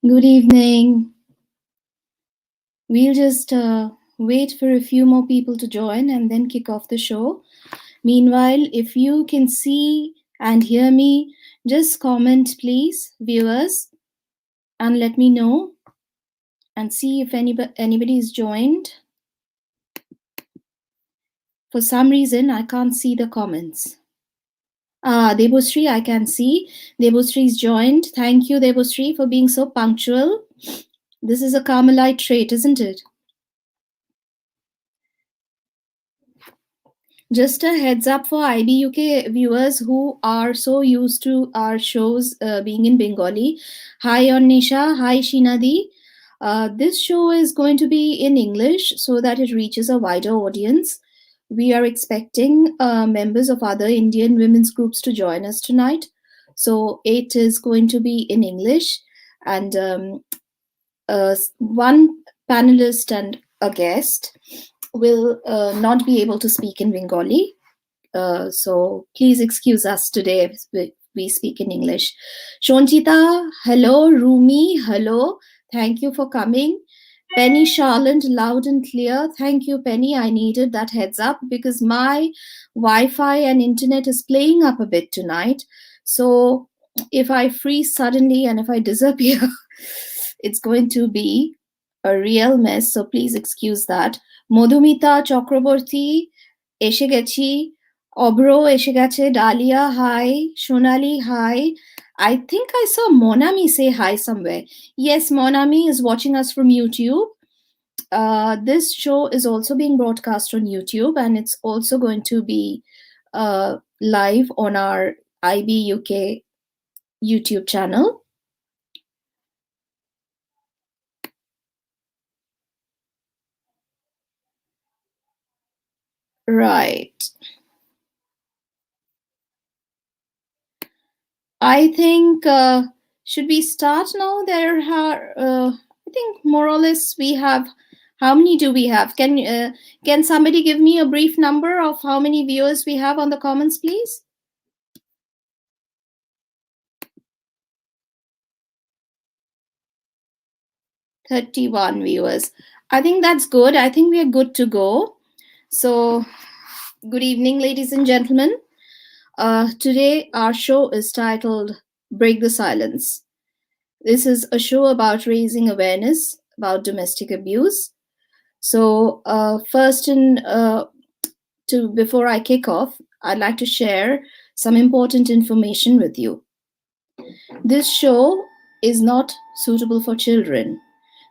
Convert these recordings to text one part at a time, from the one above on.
Good evening. We'll just wait for a few more people to join and then kick off the show. Meanwhile, if you can see and hear me, just comment, please, viewers, and let me know and see if anybody is joined. For some reason, I can't see the comments. Debosri, I can see. Debosri is joined. Thank you, Debosri, for being so punctual. This is a Carmelite trait, isn't it? Just a heads up for IBUK viewers who are so used to our shows being in Bengali. Hi Ornisha, hi Shinadi. This show is going to be in English so that it reaches a wider audience. We are expecting members of other Indian women's groups to join us tonight. So it is going to be in English, and one panelist and a guest will not be able to speak in Bengali. So please excuse us today. We speak in English. Shonchita, hello. Rumi, hello. Thank you for coming. Penny Charlotte, loud and clear. Thank you, Penny. I needed that heads up because my Wi-Fi and internet is playing up a bit tonight. So if I freeze suddenly and if I disappear, it's going to be a real mess. So please excuse that. Madhumita Chakraborty এসে গেছি, অভ্র এসে গেছে, Dalia hi, Sonali hi. I think I saw Monami say hi somewhere. Yes, Monami is watching us from YouTube. This show is also being broadcast on YouTube, and it's also going to be live on our IBUK YouTube channel. Right. I think should we start now? There are I think more or less we have. How many do we have? Can somebody give me a brief number of how many viewers we have on the comments, please? 31 viewers. I think that's good. I think we are good to go. So, good evening, ladies and gentlemen. Today, our show is titled Break the Silence. This is a show about raising awareness about domestic abuse. So, first, before I kick off, I'd like to share some important information with you. This show is not suitable for children.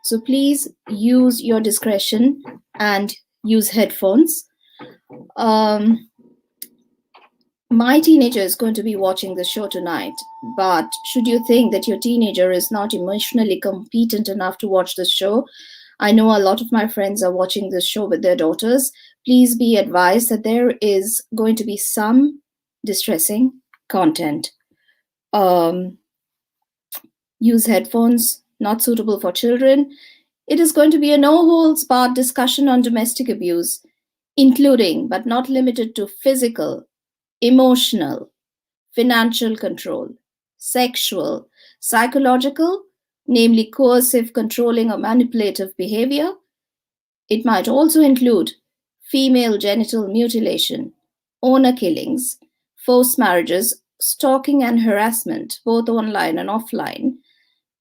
So please use your discretion and use headphones. My teenager is going to be watching the show tonight, but should you think that your teenager is not emotionally competent enough to watch the show, I know a lot of my friends are watching this show with their daughters. Please be advised that there is going to be some distressing content. Use headphones, not suitable for children. It is going to be a no-holds-barred discussion on domestic abuse, including but not limited to physical, emotional, financial control, sexual, psychological, namely coercive, controlling, or manipulative behavior. It might also include female genital mutilation, honor killings, forced marriages, stalking and harassment, both online and offline,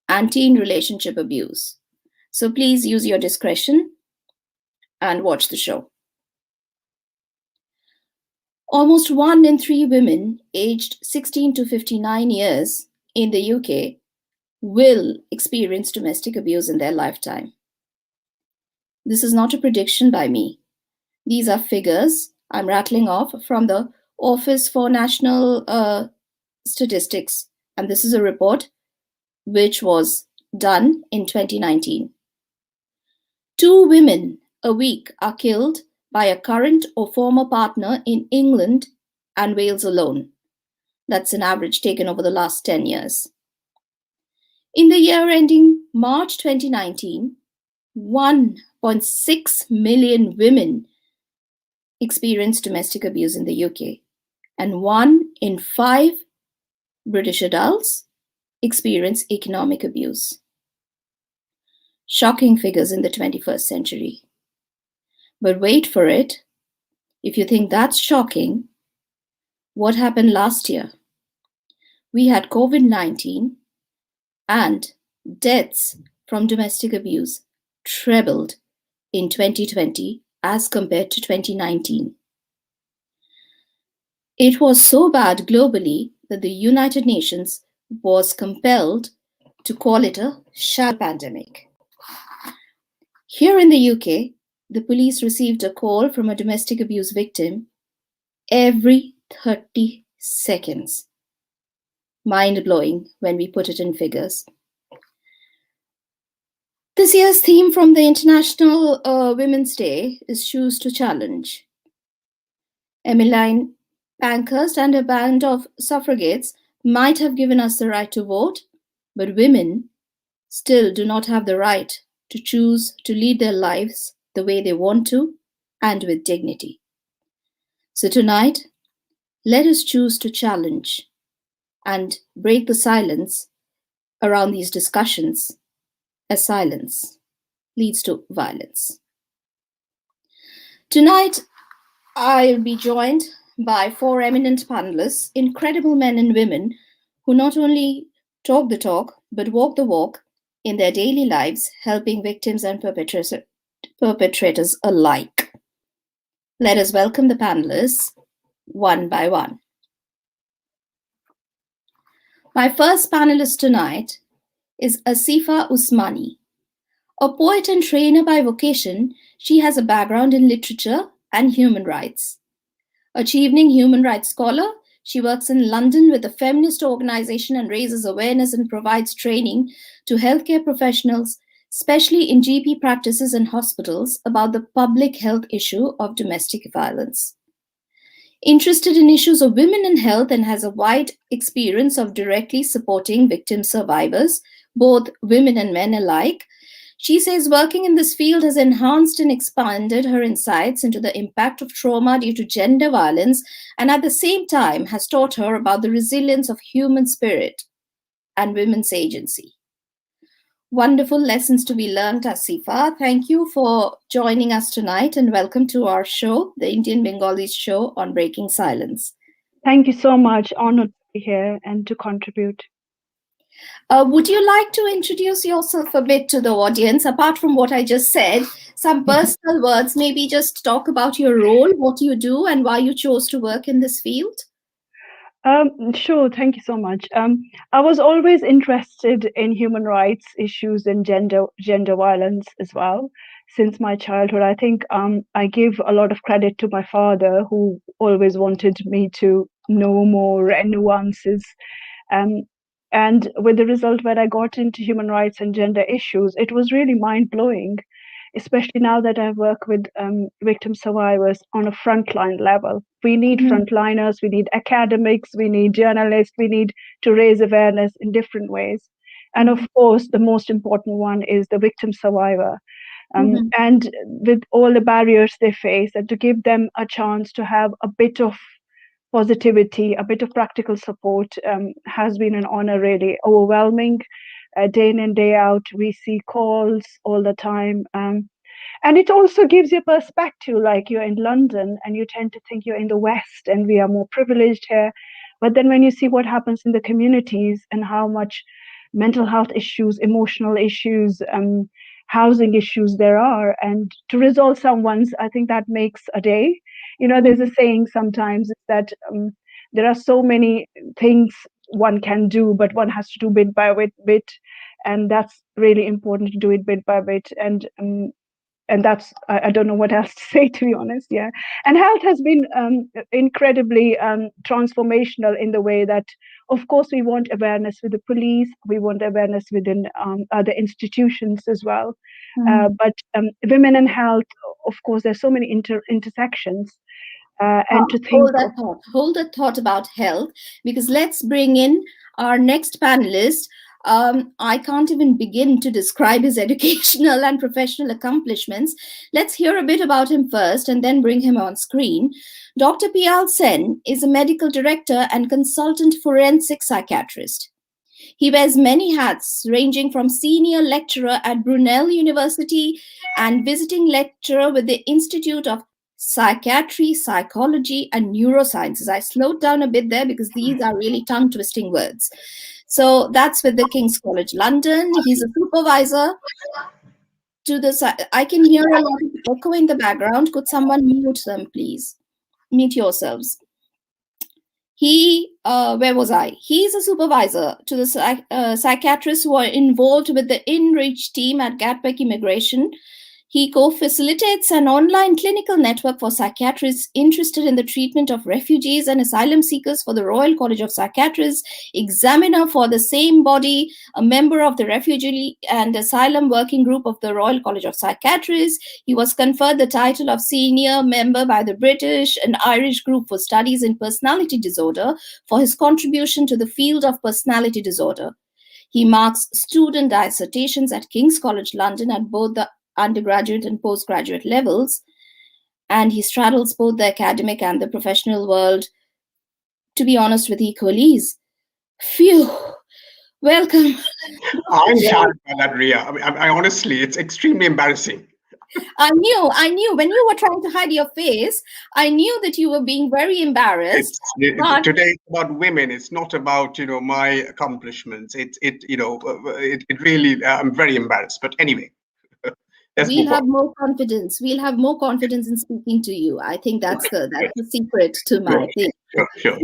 and teen relationship abuse. So please use your discretion and watch the show. Almost 1 in 3 women aged 16 to 59 years in the UK will experience domestic abuse in their lifetime. This is not a prediction by me. These are figures I'm rattling off from the Office for National Statistics, and this is a report which was done in 2019. 2 women a week are killed by a current or former partner in England and Wales alone. That's an average taken over the last 10 years. In the year ending March 2019, 1.6 million women experienced domestic abuse in the UK, and 1 in 5 British adults experience economic abuse. Shocking figures in the 21st century. But wait for it. If you think that's shocking, what happened last year? We had COVID-19 and deaths from domestic abuse trebled in 2020 as compared to 2019. It was so bad globally that the United Nations was compelled to call it a shadow pandemic. Here in the UK, the police received a call from a domestic abuse victim every 30 seconds. Mind-blowing when we put it in figures. This year's theme from the International Women's Day is Choose to Challenge. Emmeline Pankhurst and a band of suffragettes might have given us the right to vote, but women still do not have the right to choose to lead their lives the way they want to and with dignity. So tonight, let us choose to challenge and break the silence around these discussions, as silence leads to violence. Tonight, I'll be joined by 4 eminent panelists, incredible men and women who not only talk the talk, but walk the walk in their daily lives, helping victims and perpetrators alike. Let us welcome the panelists one by one. My first panelist tonight is Asifa Usmani. A poet and trainer by vocation, she has a background in literature and human rights. Achieving human rights scholar, she works in London with a feminist organization and raises awareness and provides training to healthcare professionals, especially in GP practices and hospitals, about the public health issue of domestic violence. Interested in issues of women and health and has a wide experience of directly supporting victim survivors, both women and men alike, she says working in this field has enhanced and expanded her insights into the impact of trauma due to gender violence, and at the same time has taught her about the resilience of human spirit and women's agency. Wonderful lessons to be learned, Asifa. Thank you for joining us tonight and welcome to our show, the Indian Bengalis show on Breaking Silence. Thank you so much. Honored to be here and to contribute. Would you like to introduce yourself a bit to the audience, apart from what I just said? Some personal words, maybe just talk about your role, what you do, and why you chose to work in this field? Sure, thank you so much. I was always interested in human rights issues and gender violence as well since my childhood. I think I give a lot of credit to my father, who always wanted me to know more and nuances. And with the result, when I got into human rights and gender issues, it was really mind-blowing, especially now that I work with victim survivors on a frontline level. We need frontliners, we need academics, we need journalists, we need to raise awareness in different ways. And of course, the most important one is the victim survivor. And with all the barriers they face, and to give them a chance to have a bit of positivity, a bit of practical support has been an honor, really overwhelming. Day in and day out, we see calls all the time. And it also gives you perspective, like you're in London and you tend to think you're in the West and we are more privileged here. But then when you see what happens in the communities and how much mental health issues, emotional issues, housing issues there are, and to resolve someone's, I think that makes a day. There's a saying sometimes that there are so many things one can do, but one has to do bit by bit, and that's really important to do it bit by bit. And that's, I don't know what else to say, to be honest. Yeah. And health has been incredibly transformational in the way that, of course, we want awareness with the police, we want awareness within other institutions as well. But women and health, of course, there's so many intersections. And to think hold that thought about health, because let's bring in our next panelist. I can't even begin to describe his educational and professional accomplishments. Let's hear a bit about him first and then bring him on screen. Dr. Piyal Sen is a medical director and consultant forensic psychiatrist. He wears many hats, ranging from senior lecturer at Brunel University and visiting lecturer with the Institute of Psychiatry, Psychology, and Neurosciences. I slowed down a bit there because these are really tongue twisting words. So that's with the King's College London. He's a supervisor to the. I can hear a lot of echo in the background. Could someone mute them, please? Mute yourselves. Where was I? He's a supervisor to the psychiatrists who are involved with the InReach team at Gatwick Immigration. He co-facilitates an online clinical network for psychiatrists interested in the treatment of refugees and asylum seekers for the Royal College of Psychiatrists, examiner for the same body, a member of the Refugee and Asylum Working Group of the Royal College of Psychiatrists. He was conferred the title of senior member by the British and Irish Group for Studies in Personality Disorder for his contribution to the field of personality disorder. He marks student dissertations at King's College London at both the undergraduate and postgraduate levels, and he straddles both the academic and the professional world, to be honest, with equal ease. Phew. Welcome. I'm shattered by that, Ria. I honestly, it's extremely embarrassing. I knew when you were trying to hide your face, I knew that you were being very embarrassed. Today it's about women. It's not about, my accomplishments. It really, I'm very embarrassed. But anyway, we'll have more confidence. We'll have more confidence in speaking to you. I think that's the secret to my thing. Sure.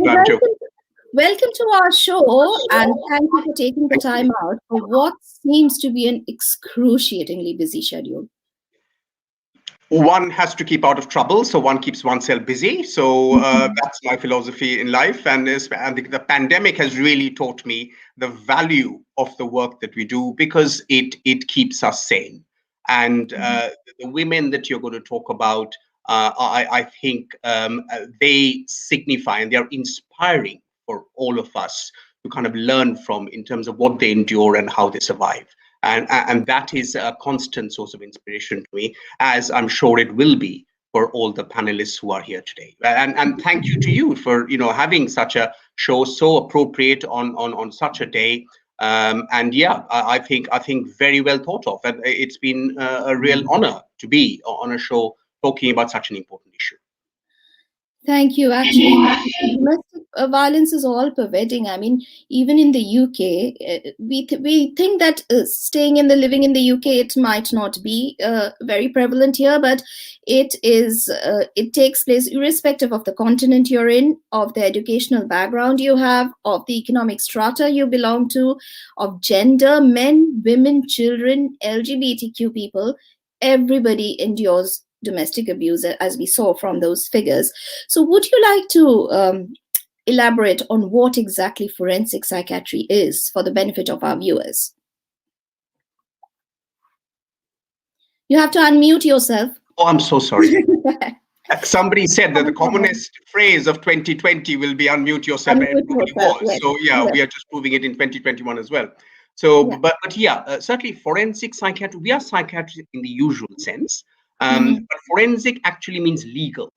Welcome to our show, and thank you for taking the time out for what seems to be an excruciatingly busy schedule. One has to keep out of trouble, so one keeps oneself busy. So that's my philosophy in life. And the pandemic has really taught me the value of the work that we do, because it keeps us sane. And the women that you're going to talk about, I think they signify and they are inspiring for all of us to kind of learn from, in terms of what they endure and how they survive. And that is a constant source of inspiration to me, as I'm sure it will be for all the panelists who are here today. And thank you to you for having such a show so appropriate on such a day. And yeah, I think very well thought of, and it's been a real honor to be on a show talking about such an important issue. Thank you. Actually, domestic violence is all pervading. I mean, even in the UK, we think that living in the UK, it might not be very prevalent here, but it is. It takes place irrespective of the continent you're in, of the educational background you have, of the economic strata you belong to, of gender, men, women, children, LGBTQ people. Everybody endures domestic abuse, as we saw from those figures. So would you like to elaborate on what exactly forensic psychiatry is for the benefit of our viewers? You have to unmute yourself. Oh, I'm so sorry. Somebody said that the commonest phrase of 2020 will be unmute yourself. Yes. So yeah, we are just proving it in 2021 as well. So, yeah. But yeah, certainly forensic psychiatry, we are psychiatrists in the usual sense. But forensic actually means legal.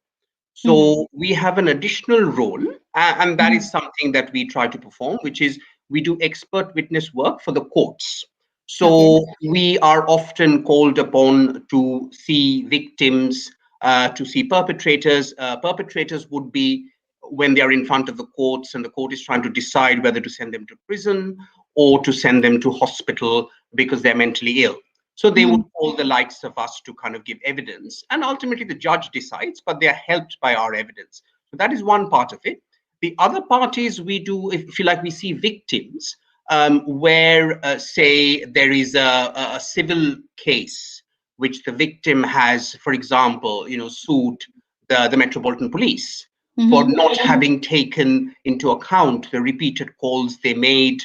So we have an additional role, and that is something that we try to perform, which is we do expert witness work for the courts. So we are often called upon to see victims, to see perpetrators. Perpetrators would be when they are in front of the courts and the court is trying to decide whether to send them to prison or to send them to hospital because they're mentally ill. So they would call the likes of us to kind of give evidence, and ultimately the judge decides, but they are helped by our evidence. So that is one part of it. The other part is we do, if you like, we see victims where, say, there is a civil case which the victim has, for example, sued the Metropolitan Police for not having taken into account the repeated calls they made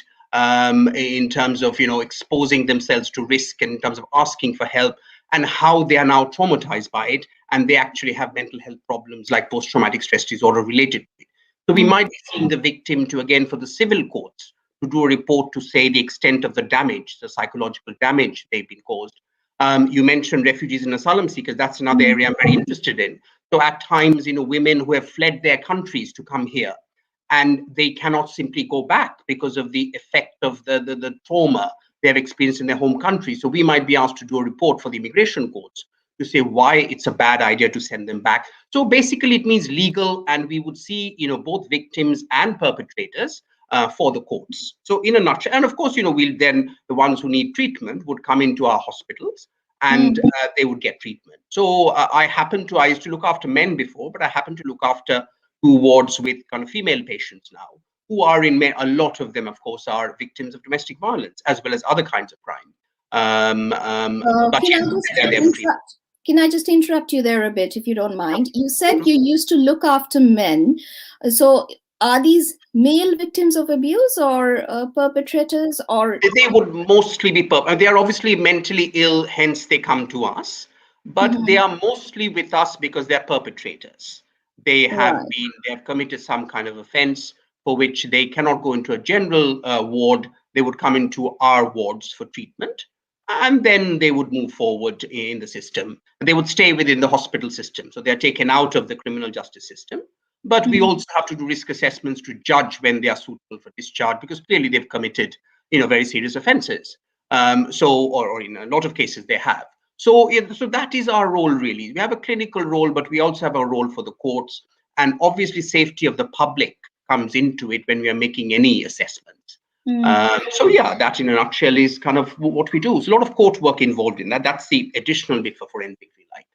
in terms of exposing themselves to risk, and in terms of asking for help, and how they are now traumatized by it, and they actually have mental health problems like post-traumatic stress disorder related to it. So we might be seeing the victim to, again, for the civil courts, to do a report to say the extent of the damage, the psychological damage they've been caused. You mentioned refugees and asylum seekers. That's another area I'm very interested in. So at times, women who have fled their countries to come here, and they cannot simply go back because of the effect of the trauma they have experienced in their home country. So we might be asked to do a report for the immigration courts to say why it's a bad idea to send them back. So basically, it means legal, and we would see, both victims and perpetrators for the courts. So in a nutshell, and of course, we'll then, the ones who need treatment would come into our hospitals and they would get treatment. So I used to look after men before, but I happen to look after 2 wards with kind of female patients now, who are a lot of them, of course, are victims of domestic violence as well as other kinds of crime. But can I just interrupt you there a bit, if you don't mind? You said you used to look after men. So are these male victims of abuse or perpetrators? Or they would mostly be they are obviously mentally ill, hence they come to us. But they are mostly with us because they're perpetrators. They have committed some kind of offense for which they cannot go into a general ward. They would come into our wards for treatment, and then they would move forward in the system. They would stay within the hospital system. So they're taken out of the criminal justice system. But we also have to do risk assessments to judge when they are suitable for discharge, because clearly they've committed, very serious offenses. Or in a lot of cases they have. So that is our role, really. We have a clinical role, but we also have a role for the courts. And obviously, safety of the public comes into it when we are making any assessments. That in a nutshell is kind of what we do. There's a lot of court work involved in that. That's the additional bit for forensic, we like.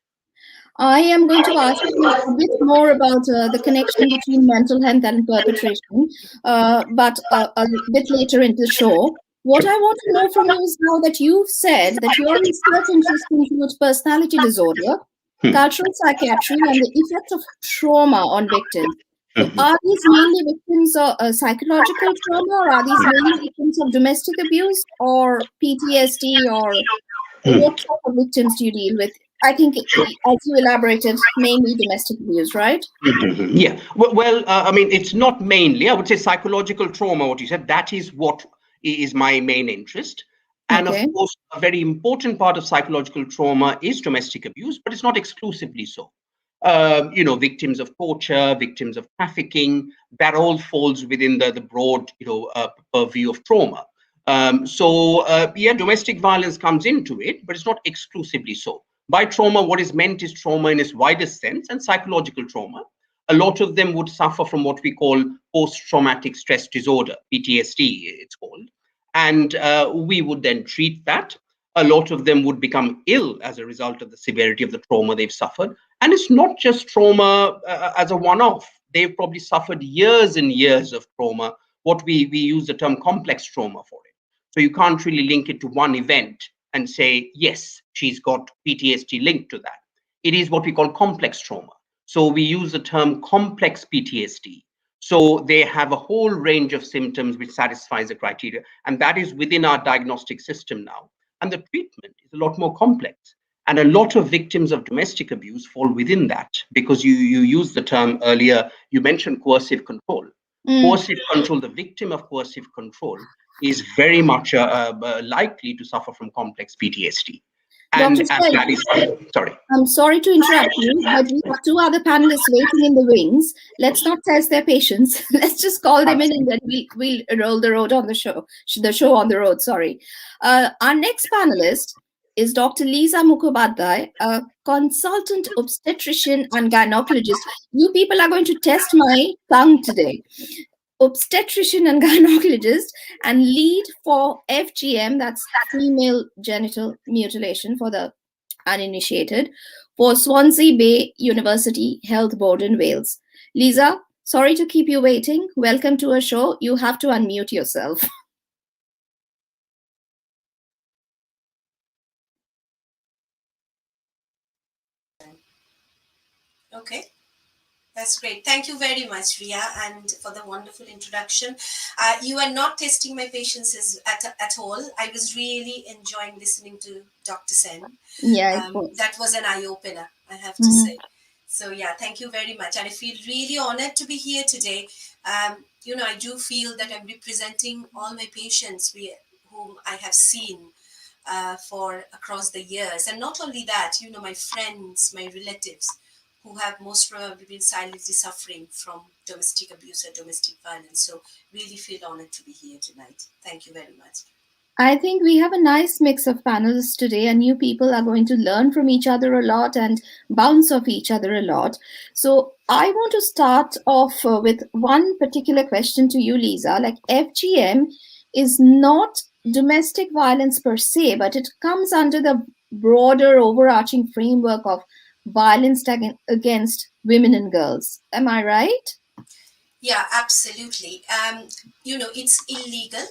I am going to ask you a bit more about the connection between mental health and perpetration, but a bit later in the show. What I want to know from you is now that you've said that your research interest includes personality disorder, cultural psychiatry, and the effect of trauma on victims. Are these mainly victims of psychological trauma, or are these mainly victims of domestic abuse or PTSD, or what type of victims do you deal with? I think, as you elaborated, mainly domestic abuse, right? Yeah. Well, I mean, it's not mainly. I would say psychological trauma, what you said, that is what is my main interest. And of course, a very important part of psychological trauma is domestic abuse, but it's not exclusively so. Victims of torture, victims of trafficking, that all falls within the broad, purview of trauma. Domestic violence comes into it, but it's not exclusively so. By trauma, what is meant is trauma in its widest sense, and psychological trauma. A lot of them would suffer from what we call post-traumatic stress disorder, PTSD, it's called. And we would then treat that. A lot of them would become ill as a result of the severity of the trauma they've suffered. And it's not just trauma as a one-off. They've probably suffered years and years of trauma, what we use the term complex trauma for it. So you can't really link it to one event and say, yes, she's got PTSD linked to that. It is what we call complex trauma. So we use the term complex PTSD. So they have a whole range of symptoms which satisfies the criteria, and that is within our diagnostic system now. And the treatment is a lot more complex. And a lot of victims of domestic abuse fall within that, because you used the term earlier, you mentioned coercive control. Coercive control, the victim of coercive control is very much likely to suffer from complex PTSD. Dr. Sorry. I'm sorry to interrupt you, but we have 2 other panelists waiting in the wings. Let's not test their patience. Let's just call them in, and then we'll roll the road on the show. The show on the road. Sorry. Our next panelist is Dr. Lisa Mukhopadhyay, a consultant obstetrician and gynecologist. You people are going to test my tongue today. Obstetrician and gynecologist, and lead for FGM, that's female genital mutilation for the uninitiated, for Swansea Bay University Health Board in Wales. Lisa, sorry to keep you waiting. Welcome to our show. You have to unmute yourself. Okay. That's great. Thank you very much, Ria, and for the wonderful introduction. You are not testing my patience at all. I was really enjoying listening to Dr. Sen. Yeah, that was an eye-opener, I have to say. So yeah, thank you very much. And I feel really honored to be here today. I do feel that I'm representing all my patients whom I have seen for across the years. And not only that, my friends, my relatives, who have most probably been silently suffering from domestic abuse or domestic violence. So really feel honored to be here tonight. Thank you very much. I think we have a nice mix of panelists today, and you people are going to learn from each other a lot and bounce off each other a lot. So, I want to start off with one particular question to you, Lisa. Like, FGM is not domestic violence per se, but it comes under the broader overarching framework of violence against women and girls. Am I right? Yeah, absolutely. It's illegal,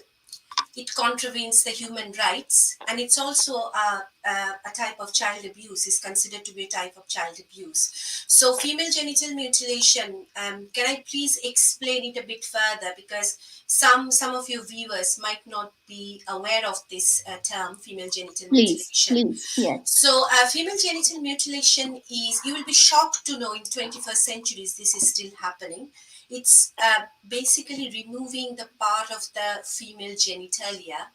it contravenes the human rights, and it's also a type of child abuse, is considered to be a type of child abuse. So female genital mutilation, can I please explain it a bit further, because some of your viewers might not be aware of this term, female genital Please, mutilation. please, yes. So female genital mutilation is, you will be shocked to know, in 21st centuries this is still happening. It's basically removing the part of the female genitalia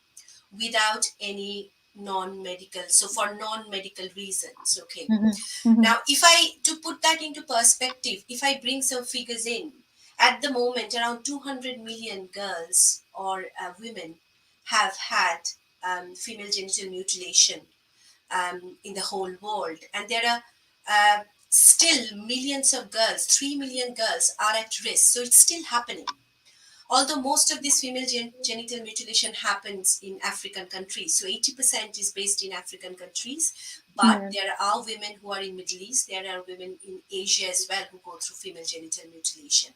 without any non-medical, so for non-medical reasons. Okay. Now, if I, to put that into perspective, if I bring some figures in, at the moment, around 200 million girls or women have had female genital mutilation in the whole world. And there are still millions of girls, 3 million girls are at risk. So it's still happening. Although most of this female genital mutilation happens in African countries, so 80% is based in African countries, but there are women who are in Middle East, there are women in Asia as well who go through female genital mutilation.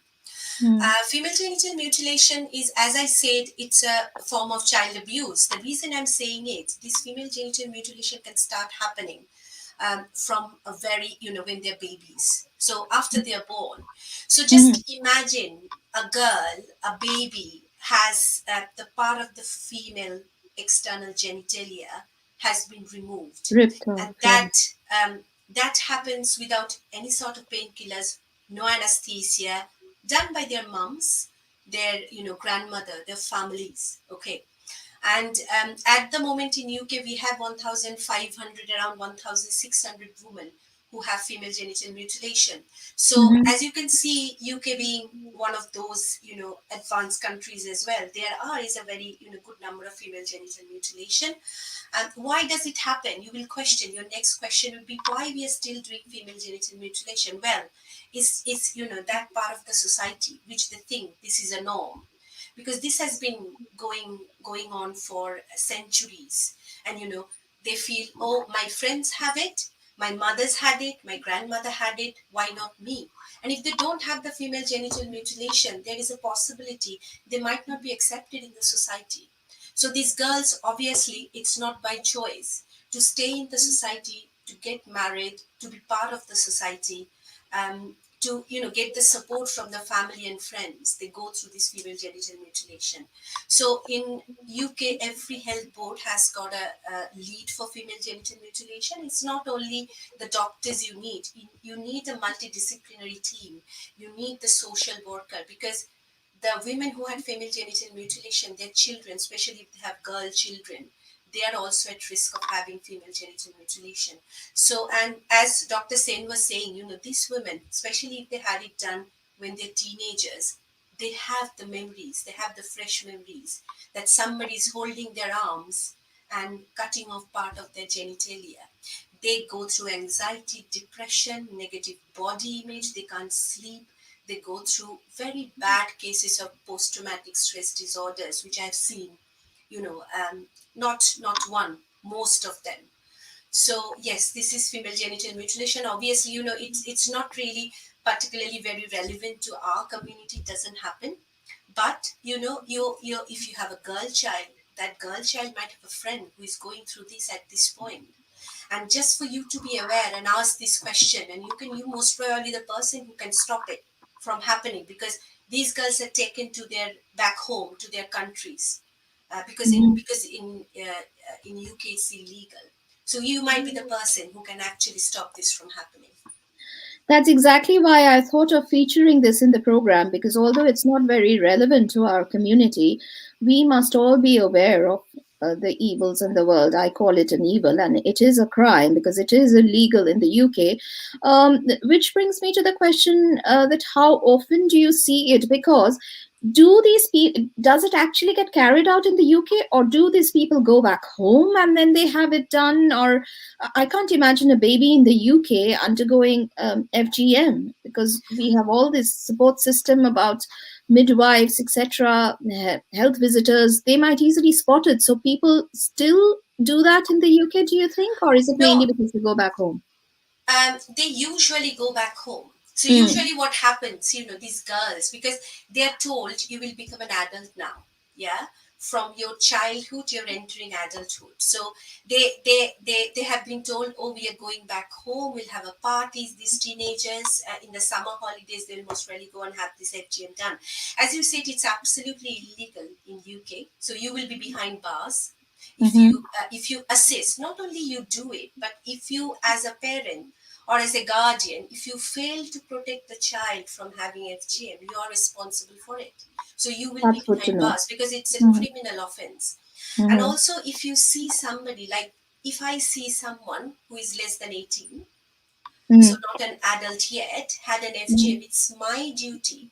Female genital mutilation is, as I said, it's a form of child abuse. The reason I'm saying it, this female genital mutilation can start happening from a very, when they're babies. So after they're born. So just imagine a girl, a baby, has the part of the female external genitalia has been removed. Ripped off, And that happens without any sort of painkillers, no anesthesia, done by their moms, their grandmother, their families. Okay. And at the moment in UK, we have 1,500, around 1,600 women who have female genital mutilation. So as you can see, UK being one of those, advanced countries as well, there is a very, good number of female genital mutilation. And why does it happen? You will question, your next question would be, why we are still doing female genital mutilation? Well, it's that part of the society which they think this is a norm, because this has been going on for centuries. And they feel, oh, my friends have it, my mother's had it, my grandmother had it, why not me? And if they don't have the female genital mutilation, there is a possibility they might not be accepted in the society. So these girls, obviously, it's not by choice to stay in the society, to get married, to be part of the society, to get the support from the family and friends. They go through this female genital mutilation. So in UK, every health board has got a lead for female genital mutilation. It's not only the doctors you need a multidisciplinary team. You need the social worker, because the women who had female genital mutilation, their children, especially if they have girl children, they are also at risk of having female genital mutilation. So, and as Dr. Sen was saying, these women, especially if they had it done when they're teenagers, they have the memories, they have the fresh memories that somebody is holding their arms and cutting off part of their genitalia. They go through anxiety, depression, negative body image, they can't sleep. They go through very bad cases of post-traumatic stress disorders, which I've seen, not one, most of them. So yes, this is female genital mutilation. Obviously, it's not really particularly very relevant to our community. It doesn't happen. But you if you have a girl child, that girl child might have a friend who is going through this at this point. And just for you to be aware and ask this question, and you most probably the person who can stop it from happening, because these girls are taken to their back home, to their countries, because in UK it's illegal. So you might be the person who can actually stop this from happening. That's exactly why I thought of featuring this in the program, because although it's not very relevant to our community, we must all be aware of the evils in the world. I call it an evil, and it is a crime because it is illegal in the UK. Which brings me to the question that how often do you see it? Because do these people, does it actually get carried out in the UK, or do these people go back home and then they have it done? Or I can't imagine a baby in the UK undergoing FGM, because we have all this support system about midwives, etc., health visitors. They might easily spot it. So people still do that in the UK, do you think, or is it No, mainly because they go back home? they usually go back home. So Mm. usually what happens, these girls, because they're told you will become an adult now, yeah, from your childhood you're entering adulthood. So they have been told, oh, we are going back home, we'll have a party. These teenagers in the summer holidays, they'll most really go and have this FGM done. As you said, it's absolutely illegal in UK, so you will be behind bars if you assist. Not only you do it, but if you as a parent or as a guardian, if you fail to protect the child from having FGM, you are responsible for it. So you will be That's good to behind know. bars because it's a Mhm. criminal offense. And Mhm. also, if you see somebody, like if I see someone who is less than 18, so Mhm. not an adult yet, had an FGM, Mhm. it's my duty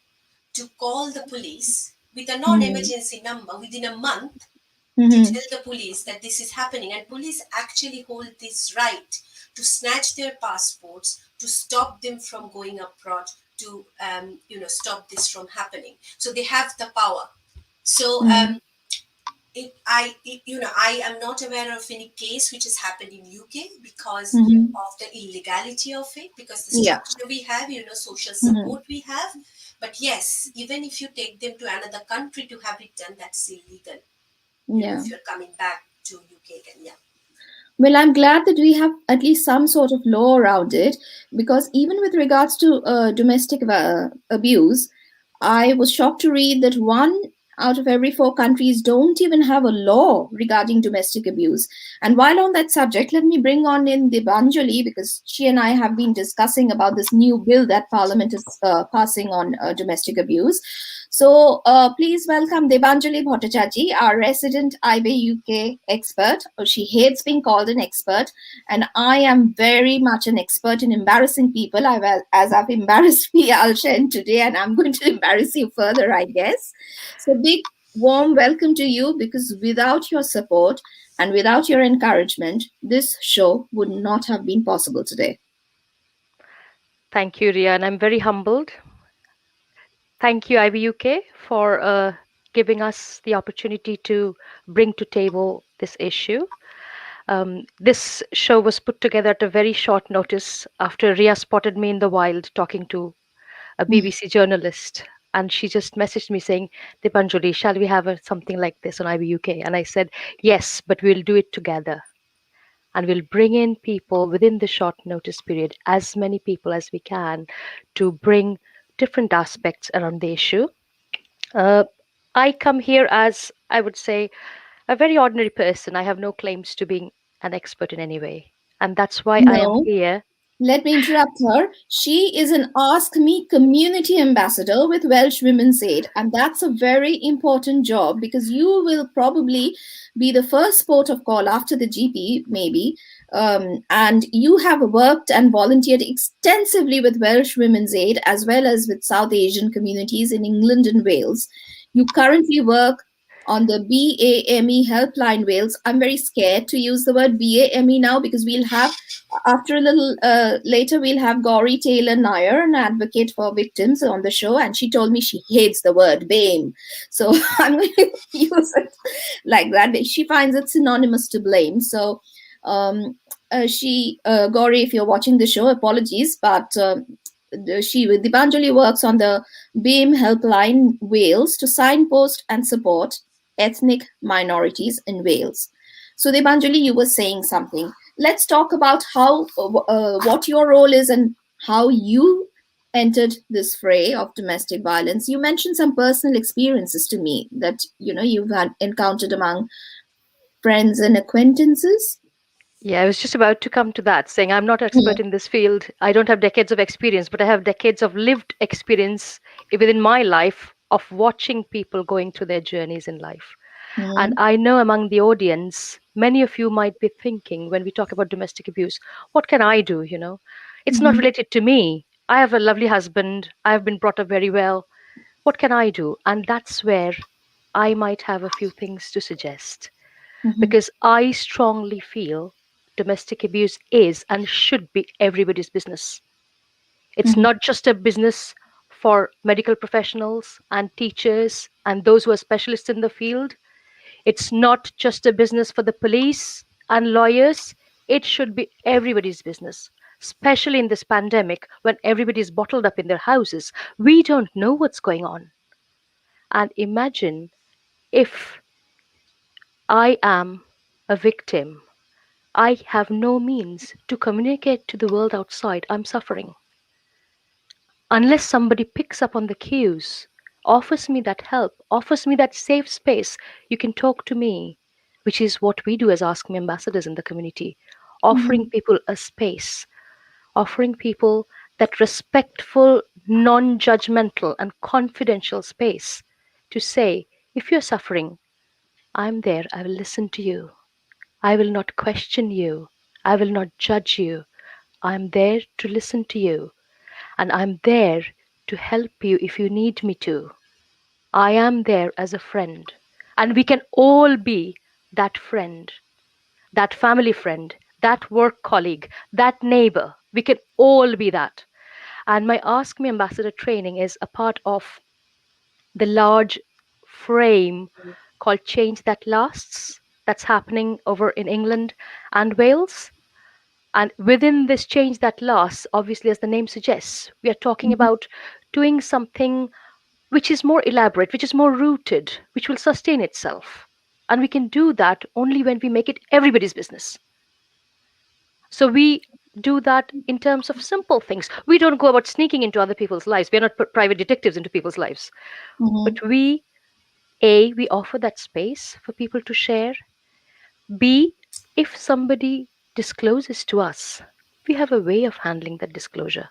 to call the police with a Mhm. non-emergency number within a month, to Mhm. tell the police that this is happening. And police actually hold this right to snatch their passports, to stop them from going abroad, to stop this from happening. So they have the power. So Mhm. I am not aware of any case which has happened in UK because Mhm. of the illegality of it, because the Yeah. structure we have, social Mhm. support we have. But yes, even if you take them to another country to have it done, that's illegal. Yeah. If you're coming back to UK again, yeah. Well, I'm glad that we have at least some sort of law around it, because even with regards to domestic abuse, I was shocked to read that 1 out of every 4 countries don't even have a law regarding domestic abuse. And while on that subject, let me bring on in Debanjali, because she and I have been discussing about this new bill that Parliament is passing on domestic abuse. So please welcome Debanjali Bhattacharjee, our resident IBUK expert. She hates being called an expert, and I am very much an expert in embarrassing people. As I've embarrassed me, Alshen, today, and I'm going to embarrass you further, I guess. So big warm welcome to you, because without your support and without your encouragement, this show would not have been possible today. Thank you, Ria, and I'm very humbled. Thank you, IBUK, for giving us the opportunity to bring to table this issue. This show was put together at a very short notice after Ria spotted me in the wild talking to a BBC journalist. And she just messaged me saying, Dipanjali, shall we have something like this on IBUK? And I said, yes, but we'll do it together. And we'll bring in people within the short notice period, as many people as we can, to bring different aspects around the issue. Uh, I come here as, I would say, a very ordinary person. I have no claims to being an expert in any way. And that's why I am No. here. Let me interrupt her. She is an Ask Me community ambassador with Welsh Women's Aid. And that's a very important job, because you will probably be the first port of call after the GP, maybe. And you have worked and volunteered extensively with Welsh Women's Aid as well as with South Asian communities in England and Wales. You currently work on the BAME Helpline Wales. I'm very scared to use the word BAME now, because we'll have, after a little later, we'll have Gauri Taylor Nair, an advocate for victims, on the show, and she told me she hates the word BAME. So I'm going to use it like that. She finds it synonymous to blame. So Gauri, if you're watching the show, apologies, but Dipanjali works on the BAME Helpline Wales to signpost and support ethnic minorities in Wales. So Dipanjali, you were saying something. Let's talk about how what your role is and how you entered this fray of domestic violence. You mentioned some personal experiences to me that you've had encountered among friends and acquaintances. Yeah, I was just about to come to that, saying I'm not Mm. expert in this field. I don't have decades of experience, but I have decades of lived experience within my life of watching people going through their journeys in life. And I know among the audience, many of you might be thinking when we talk about domestic abuse, what can I do? It's not related to me. I have a lovely husband. I have been brought up very well. What can I do? And that's where I might have a few things to suggest, because I strongly feel domestic abuse is and should be everybody's business. It's not just a business for medical professionals and teachers and those who are specialists in the field. It's not just a business for the police and lawyers. It should be everybody's business, especially in this pandemic when everybody's bottled up in their houses. We don't know what's going on. And imagine if I am a victim, I have no means to communicate to the world outside I'm suffering. Unless somebody picks up on the cues, offers me that help, offers me that safe space, you can talk to me, which is what we do as Ask Me ambassadors in the community, offering people a space, offering people that respectful, non judgmental, and confidential space to say, if you're suffering, I'm there, I will listen to you. I will not question you. I will not judge you. I'm there to listen to you. And I'm there to help you if you need me to. I am there as a friend. And we can all be that friend, that family friend, that work colleague, that neighbor. We can all be that. And my Ask Me Ambassador training is a part of the large frame called Change That Lasts, that's happening over in England and Wales. And within this change that lasts, obviously, as the name suggests, we are talking about doing something which is more elaborate, which is more rooted, which will sustain itself. And we can do that only when we make it everybody's business. So we do that in terms of simple things. We don't go about sneaking into other people's lives. We're not private detectives into people's lives. But we offer that space for people to share. B, if somebody discloses to us, we have a way of handling that disclosure.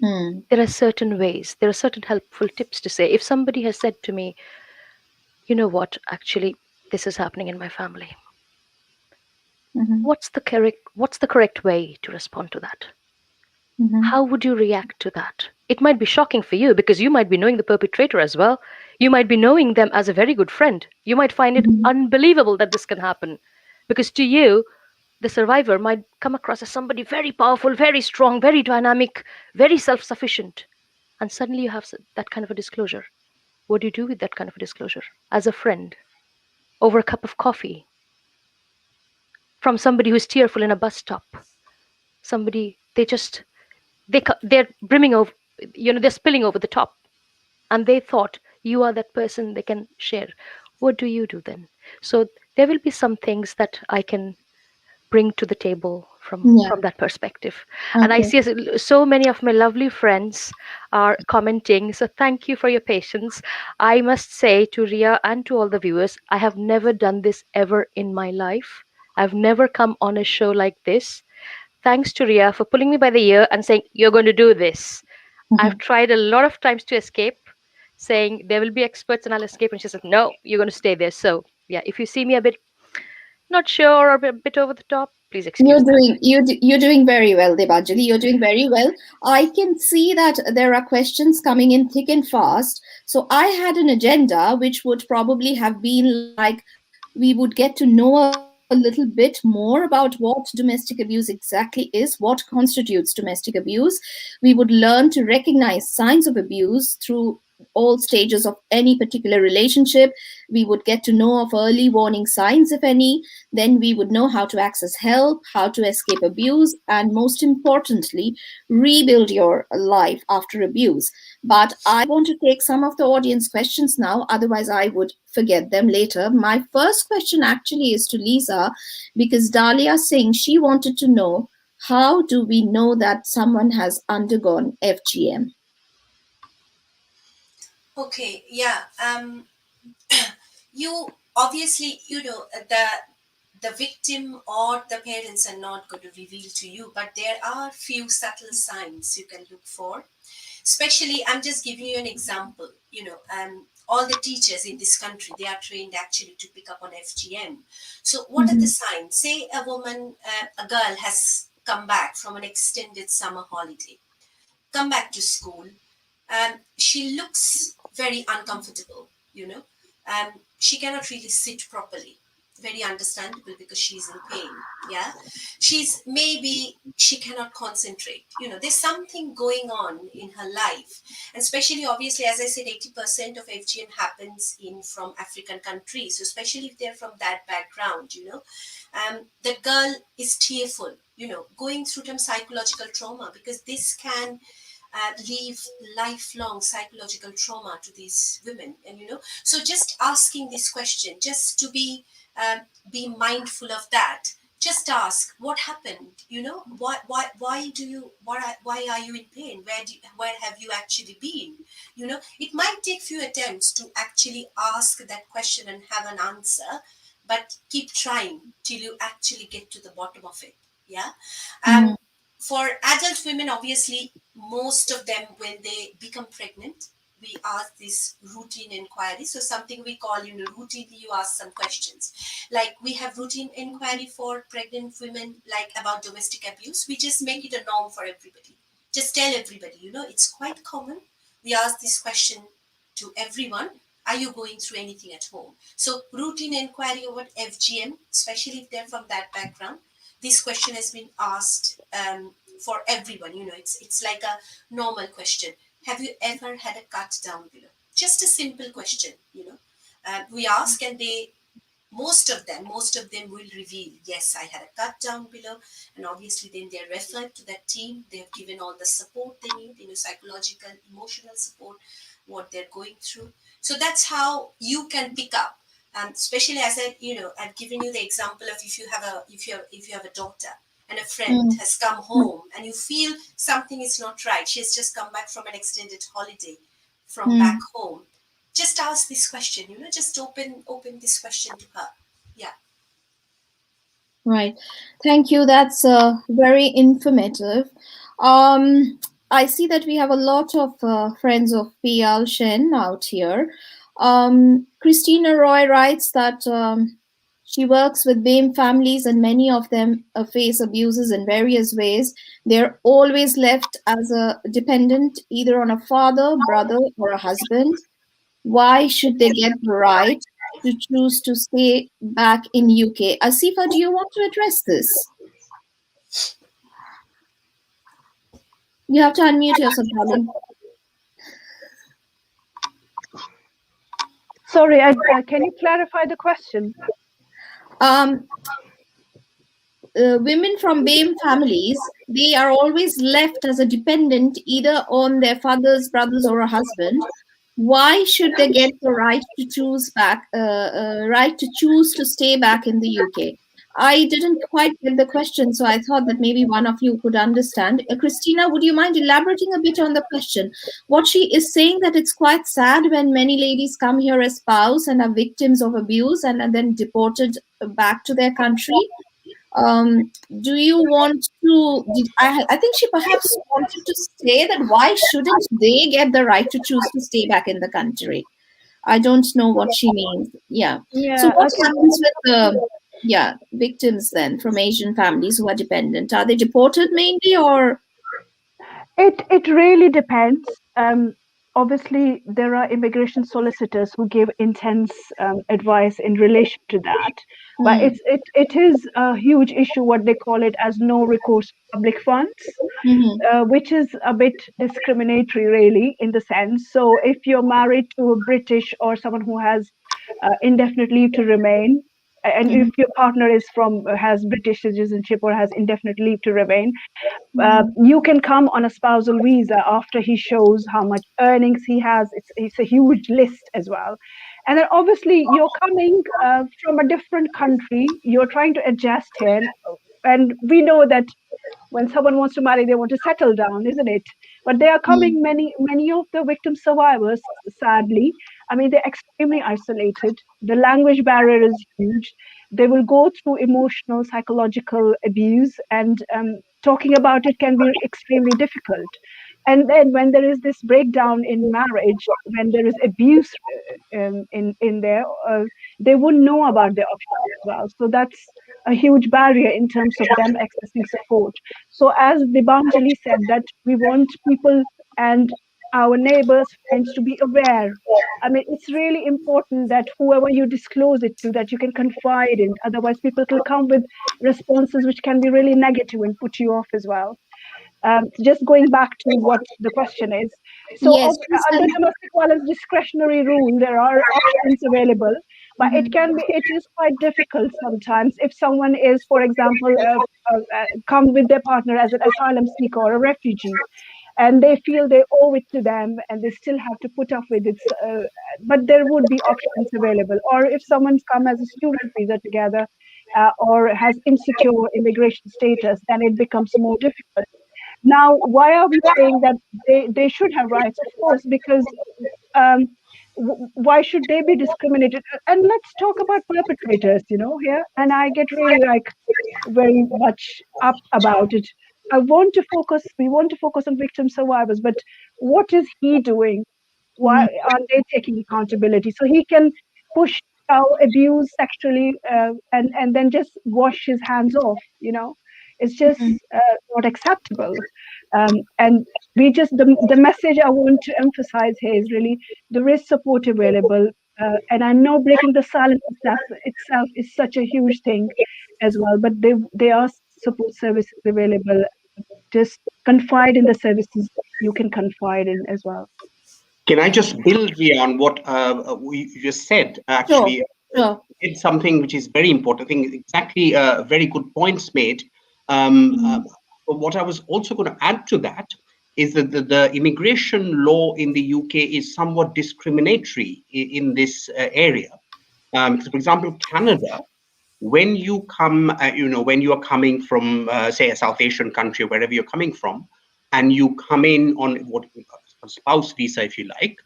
There are certain ways, there are certain helpful tips to say. If somebody has said to me, you know what, actually, this is happening in my family. What's the correct way to respond to that? How would you react to that? It might be shocking for you because you might be knowing the perpetrator as well. You might be knowing them as a very good friend. You might find it unbelievable that this can happen because to you, the survivor might come across as somebody very powerful, very strong, very dynamic, very self sufficient. And suddenly you have that kind of a disclosure. What do you do with that kind of a disclosure? As a friend, over a cup of coffee, from somebody who's tearful in a bus stop, somebody they're brimming over, they're spilling over the top, and they thought you are that person they can share. What do you do then? So there will be some things that I can bring to the table from that perspective. And I see so many of my lovely friends are commenting, so thank you for your patience. I must say to Ria and to all the viewers, I have never done this ever in my life. I've never come on a show like this. Thanks to Ria for pulling me by the ear and saying, you're going to do this. I've tried a lot of times to escape, saying there will be experts and I'll escape. And she said, no, you're going to stay there. So yeah, if you see me a bit not sure or a bit over the top, please excuse that. You're doing very well, Debanjali. You're doing very well. I can see that there are questions coming in thick and fast. So I had an agenda which would probably have been like we would get to know a little bit more about what domestic abuse exactly is, what constitutes domestic abuse. We would learn to recognize signs of abuse through all stages of any particular relationship. We would get to know of early warning signs, if any. Then we would know how to access help, how to escape abuse, and most importantly, rebuild your life after abuse. But I want to take some of the audience questions now, otherwise, I would forget them later. My first question actually is to Lisa, because Dahlia Singh, she wanted to know, how do we know that someone has undergone FGM? Okay, yeah. You obviously, the victim or the parents are not going to reveal to you, but there are few subtle signs you can look for. Especially, I'm just giving you an example. all the teachers in this country, they are trained actually to pick up on FGM. So what are the signs? Say a woman, a girl has come back from an extended summer holiday, come back to school. She looks very uncomfortable, she cannot really sit properly. Very understandable because she's in pain. Yeah. She cannot concentrate. There's something going on in her life. And especially, obviously, as I said, 80% of FGM happens in from African countries. So especially if they're from that background, the girl is tearful, going through some psychological trauma, because this can leave lifelong psychological trauma to these women. And so just asking this question, just to be mindful of that. Just ask what happened. Why do you why are you in pain? Where have you actually been? It might take few attempts to actually ask that question and have an answer, but keep trying till you actually get to the bottom of it. Yeah. For adult women, obviously, most of them, when they become pregnant, we ask this routine inquiry. So something we call, routinely you ask some questions. Like we have routine inquiry for pregnant women, like about domestic abuse. We just make it a norm for everybody. Just tell everybody, it's quite common. We ask this question to everyone. Are you going through anything at home? So routine inquiry about FGM, especially if they're from that background. This question has been asked for everyone. It's like a normal question. Have you ever had a cut down below? Just a simple question. We ask, and most of them will reveal, yes, I had a cut down below. And obviously then they're referred to that team. They have given all the support they need, psychological, emotional support, what they're going through. So that's how you can pick up. Especially as I've given you the example of if you have a daughter and a friend has come home and you feel something is not right. She has just come back from an extended holiday from back home. Just ask this question, just open this question to her. Yeah. Right. Thank you. That's very informative. I see that we have a lot of friends of PL Shen out here. Christina Roy writes that she works with BAME families, and many of them face abuses in various ways. They're always left as a dependent, either on a father, brother, or a husband. Why should they get the right to choose to stay back in UK? Asifa, do you want to address this? You have to unmute yourself, darling. Sorry, can you clarify the question? Women from BAME families, they are always left as a dependent either on their fathers, brothers, or a husband. Why should they get the right to choose to stay back in the UK? I didn't quite get the question, so I thought that maybe one of you could understand. Christina, would you mind elaborating a bit on the question? What she is saying, that it's quite sad when many ladies come here as spouse and are victims of abuse and are then deported back to their country. Do you want to? I think she perhaps wanted to say that why shouldn't they get the right to choose to stay back in the country? I don't know what she means. Yeah. So what happens with the victims then from Asian families who are dependent? Are they deported mainly, or? It really depends. Obviously, there are immigration solicitors who give intense advice in relation to that. But it is a huge issue, what they call it as no recourse public funds, which is a bit discriminatory, really, in the sense. So if you're married to a British or someone who has indefinite leave to remain, and if your partner has British citizenship or has indefinite leave to remain, you can come on a spousal visa after he shows how much earnings he has. It's a huge list as well. And then obviously you're coming from a different country, you're trying to adjust here. And we know that when someone wants to marry, they want to settle down, isn't it? But they are coming, many of the victim survivors, sadly, I mean, they're extremely isolated. The language barrier is huge. They will go through emotional, psychological abuse, and talking about it can be extremely difficult. And then when there is this breakdown in marriage, when there is abuse in there, they wouldn't know about the options as well. So that's a huge barrier in terms of them accessing support. So as Dibanjali said, that we want people and our neighbors, friends to be aware. I mean, it's really important that whoever you disclose it to, that you can confide in. Otherwise, people will come with responses which can be really negative and put you off as well. Just going back to what the question is. So Yes, please tell under me. domestic violence discretionary rule, there are options available, but it is quite difficult sometimes if someone is, for example, come with their partner as an asylum seeker or a refugee, and they feel they owe it to them and they still have to put up with it. But there would be options available. Or if someone's come as a student visa together, or has insecure immigration status, then it becomes more difficult. Now, why are we saying that they should have rights? Of course, because um, why should they be discriminated? And let's talk about perpetrators, here. And I get really very much up about it. We want to focus on victim survivors, but what is he doing? Why aren't they taking accountability? So he can push or abuse sexually, and then just wash his hands off, it's just not acceptable. And the message I want to emphasize here is really there is support available. And I know breaking the silence itself is such a huge thing as well, but there are support services available. Just confide in the services you can confide in as well. Can I just build on what you just said? Sure, Actually, sure. it's something which is very important. I think exactly very good points made. But what I was also going to add to that is that the immigration law in the UK is somewhat discriminatory in this area. So for example, Canada, when you come, when you are coming from, say, a South Asian country, wherever you're coming from, and you come in on what a spouse visa, if you like,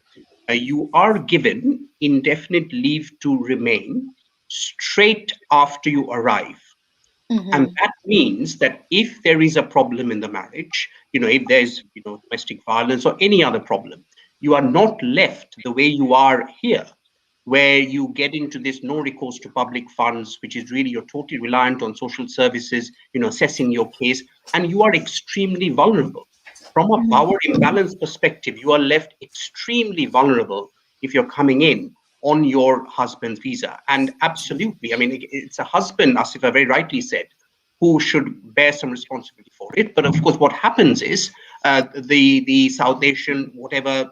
you are given indefinite leave to remain straight after you arrive. And that means that if there is a problem in the marriage, if there's, domestic violence or any other problem, you are not left the way you are here, where you get into this no recourse to public funds, which is really you're totally reliant on social services, assessing your case, and you are extremely vulnerable. From a power imbalance perspective, you are left extremely vulnerable if you're coming in on your husband's visa. And absolutely, I mean, it's a husband, Asifa very rightly said, who should bear some responsibility for it. But of course, what happens is the South Asian, whatever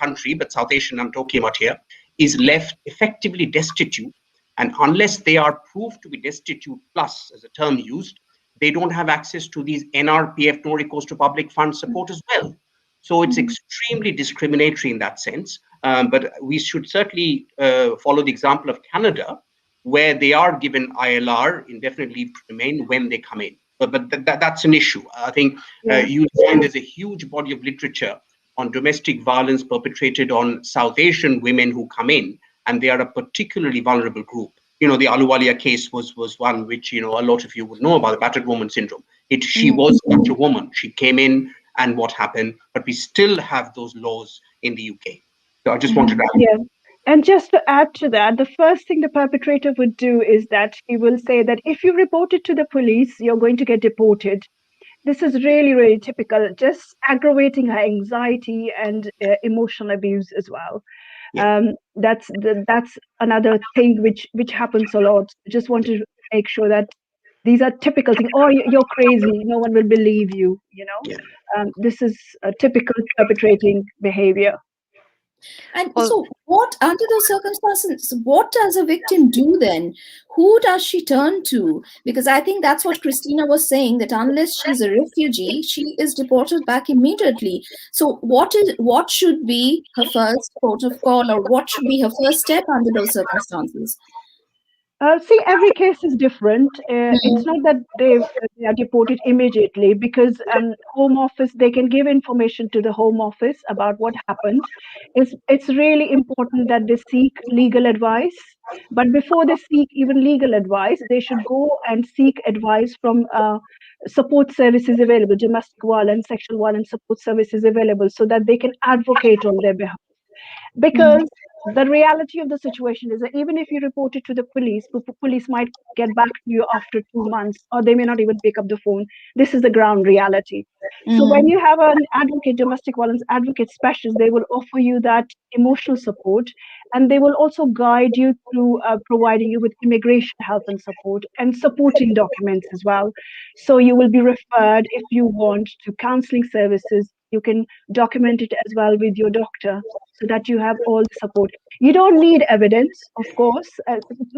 country, but South Asian I'm talking about here, is left effectively destitute. And unless they are proved to be destitute plus, as a term used, they don't have access to these NRPF, no recourse to public fund support as well. So it's extremely discriminatory in that sense. But we should certainly follow the example of Canada, where they are given ILR, indefinite leave to remain, when they come in. But that's an issue. I think you find there's a huge body of literature on domestic violence perpetrated on South Asian women who come in, and they are a particularly vulnerable group. The Ahluwalia case was one which, a lot of you would know about, the battered woman syndrome. She was such a woman. She came in, and what happened? But we still have those laws in the UK. So I just wanted to add. Yeah. And just to add to that, the first thing the perpetrator would do is that he will say that if you report it to the police, you're going to get deported. This is really, really typical, just aggravating her anxiety and emotional abuse as well. Yeah. That's another thing which happens a lot. Just want to make sure that these are typical things. Oh, you're crazy. No one will believe you. Yeah. This is a typical perpetrating behavior. And Well, so, what, under those circumstances, what does a victim do then? Who does she turn to? Because I think that's what Christina was saying, that unless she's a refugee, she is deported back immediately. So, what should be her first port of call, or what should be her first step under those circumstances? See, every case is different. It's not that they are deported immediately, because Home Office, they can give information to the Home Office about what happened. It's really important that they seek legal advice. But before they seek even legal advice, they should go and seek advice from support services available, domestic violence, sexual violence support services available, so that they can advocate on their behalf. Because the reality of the situation is that even if you report it to the police, police might get back to you after 2 months, or they may not even pick up the phone. This is the ground reality. So when you have an advocate, domestic violence advocate specialist, they will offer you that emotional support, and they will also guide you through providing you with immigration help and support and supporting documents as well. So you will be referred if you want to counseling services. You can document it as well with your doctor so that you have all the support. You don't need evidence, of course.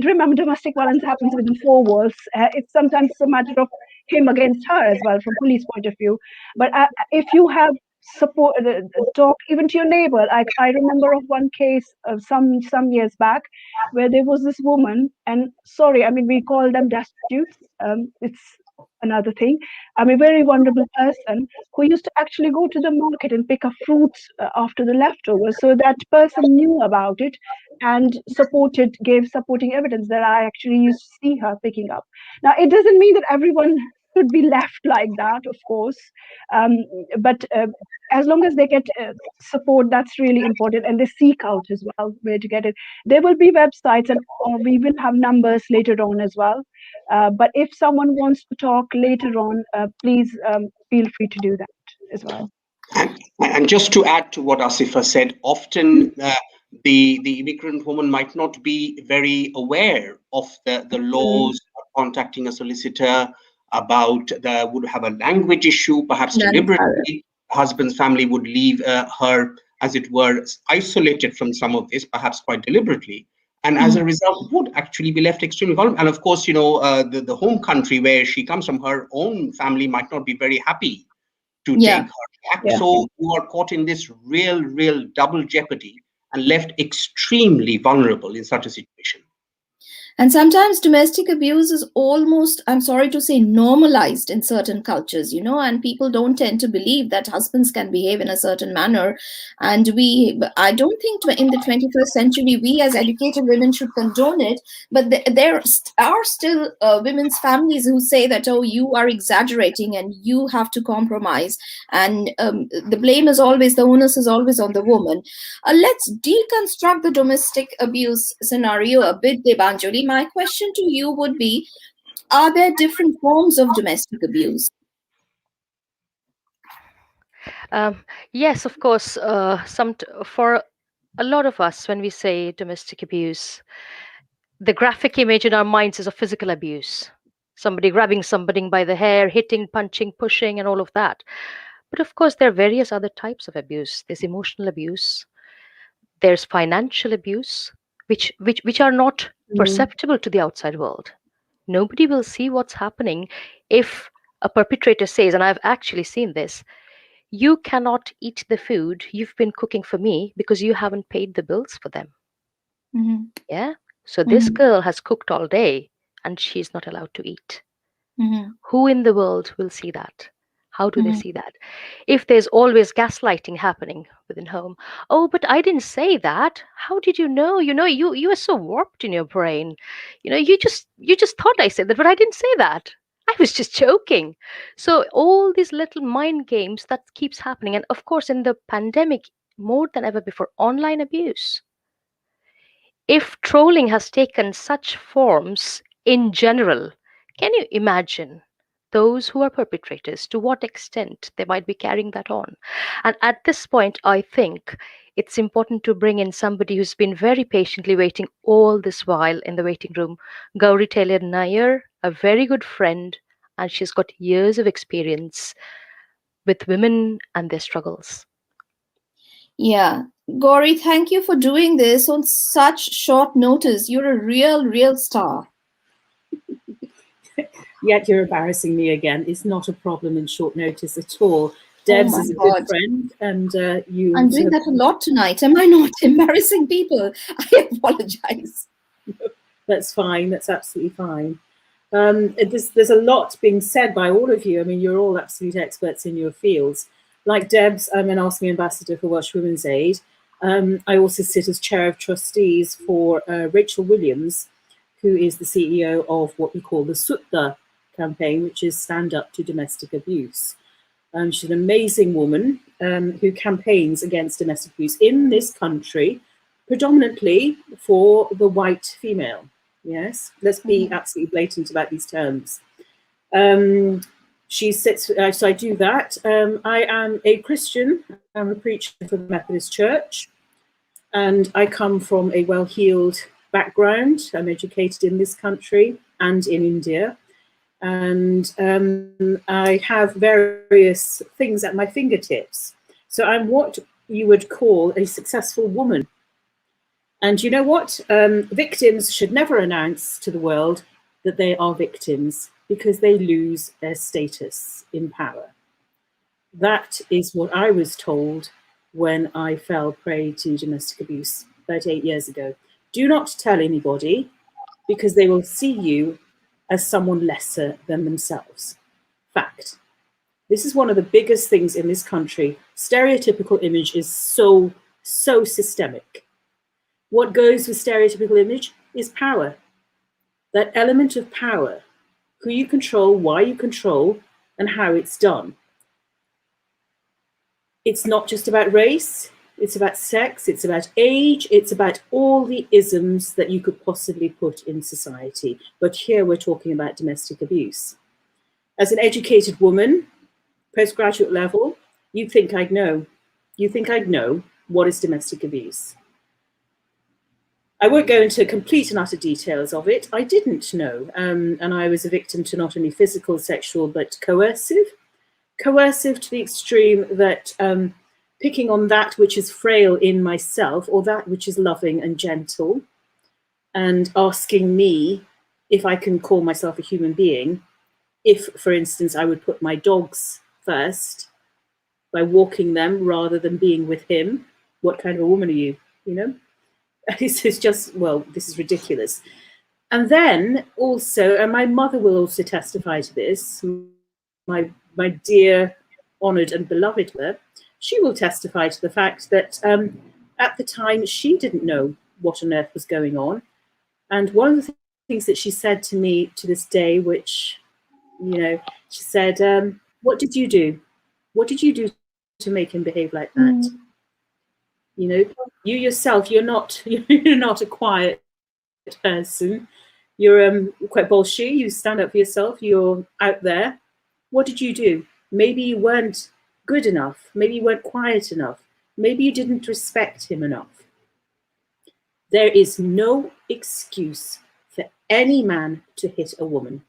Remember, domestic violence happens within four walls. It's sometimes a matter of him against her as well from police point of view. But if you have support, talk even to your neighbor. Like I remember of one case of some years back where there was this woman, and sorry, I mean we call them destitutes. It's another thing. I'm a very vulnerable person who used to actually go to the market and pick up fruits after the leftovers. So that person knew about it and gave supporting evidence that I actually used to see her picking up. Now, it doesn't mean that everyone should be left like that, of course, but as long as they get support, that's really important, and they seek out as well where to get it. There will be websites, and we will have numbers later on as well. But if someone wants to talk later on, please feel free to do that as well. And just to add to what Asifa said, often the immigrant woman might not be very aware of the laws, contacting a solicitor about would have a language issue, perhaps deliberately. Husband's family would leave her, as it were, isolated from some of this, perhaps quite deliberately. And as a result, would actually be left extremely vulnerable. And of course, you know, the home country where she comes from, her own family might not be very happy to take her back. Yeah. So you are caught in this real double jeopardy and left extremely vulnerable in such a situation. And sometimes domestic abuse is almost, I'm sorry to say, normalized in certain cultures, you know, and people don't tend to believe that husbands can behave in a certain manner. And I don't think in the 21st century, we as educated women should condone it. But there are still women's families who say that, oh, you are exaggerating and you have to compromise. And the blame is always, the onus is always on the woman. Let's deconstruct the domestic abuse scenario a bit, Debanjali. My question to you would be, are there different forms of domestic abuse? Yes, of course. For a lot of us, when we say domestic abuse, the graphic image in our minds is of physical abuse. Somebody grabbing somebody by the hair, hitting, punching, pushing, and all of that. But of course, there are various other types of abuse. There's emotional abuse. There's financial abuse, which are not perceptible to the outside world. Nobody will see what's happening if a perpetrator says, and I've actually seen this, you cannot eat the food you've been cooking for me because you haven't paid the bills for them. Mm-hmm. Yeah. So this girl has cooked all day and she's not allowed to eat. Mm-hmm. Who in the world will see that? How do they see that? If there's always gaslighting happening within home, oh, but I didn't say that. How did you know? You are so warped in your brain. You just thought I said that, but I didn't say that. I was just joking. So all these little mind games that keeps happening, and of course, in the pandemic, more than ever before, online abuse. If trolling has taken such forms in general, can you imagine those who are perpetrators, to what extent they might be carrying that on? And at this point, I think it's important to bring in somebody who's been very patiently waiting all this while in the waiting room. Gauri Taylor Nair, a very good friend, and she's got years of experience with women and their struggles. Yeah. Gauri, thank you for doing this on such short notice. You're a real star. Yet you're embarrassing me again. It's not a problem in short notice at all. Debs is a good friend, and you. I'm doing that a lot tonight. Am I not embarrassing people? I apologize. That's fine. That's absolutely fine. There's a lot being said by all of you. I mean, you're all absolute experts in your fields. Like Debs, I'm an Ask Me Ambassador for Welsh Women's Aid. I also sit as chair of trustees for Rachel Williams, who is the CEO of what we call the SUTTA campaign, which is Stand Up to Domestic Abuse. She's an amazing woman who campaigns against domestic abuse in this country, predominantly for the white female. Yes, let's be absolutely blatant about these terms. She sits, so I do that. I am a Christian. I'm a preacher for the Methodist Church, and I come from a well-heeled background. I'm educated in this country and in India, and I have various things at my fingertips. So I'm what you would call a successful woman. And you know what? Victims should never announce to the world that they are victims, because they lose their status in power. That is what I was told when I fell prey to domestic abuse about 8 years ago. Do not tell anybody, because they will see you as someone lesser than themselves. Fact. This is one of the biggest things in this country. Stereotypical image is so systemic. What goes with stereotypical image is power. That element of power, who you control, why you control, and how it's done. It's not just about race, it's about sex, it's about age, it's about all the isms that you could possibly put in society. But here we're talking about domestic abuse. As an educated woman, postgraduate level, you'd think I'd know. You think I'd know what is domestic abuse. I won't go into complete and utter details of it. I didn't know. And I was a victim to not only physical, sexual, but coercive. Coercive to the extreme that picking on that which is frail in myself, or that which is loving and gentle, and asking me if I can call myself a human being, if, for instance, I would put my dogs first by walking them rather than being with him. What kind of a woman are you, you know? This is just, well, this is ridiculous. And then also, and my mother will also testify to this, my dear, honoured and beloved mother, she will testify to the fact that at the time she didn't know what on earth was going on. And one of the things that she said to me to this day, which, you know, she said, what did you do? What did you do to make him behave like that? You know, you yourself, you're not a quiet person. You're quite bolshy. You stand up for yourself. You're out there. What did you do? Maybe you weren't good enough. Maybe you weren't quiet enough. Maybe you didn't respect him enough. There is no excuse for any man to hit a woman.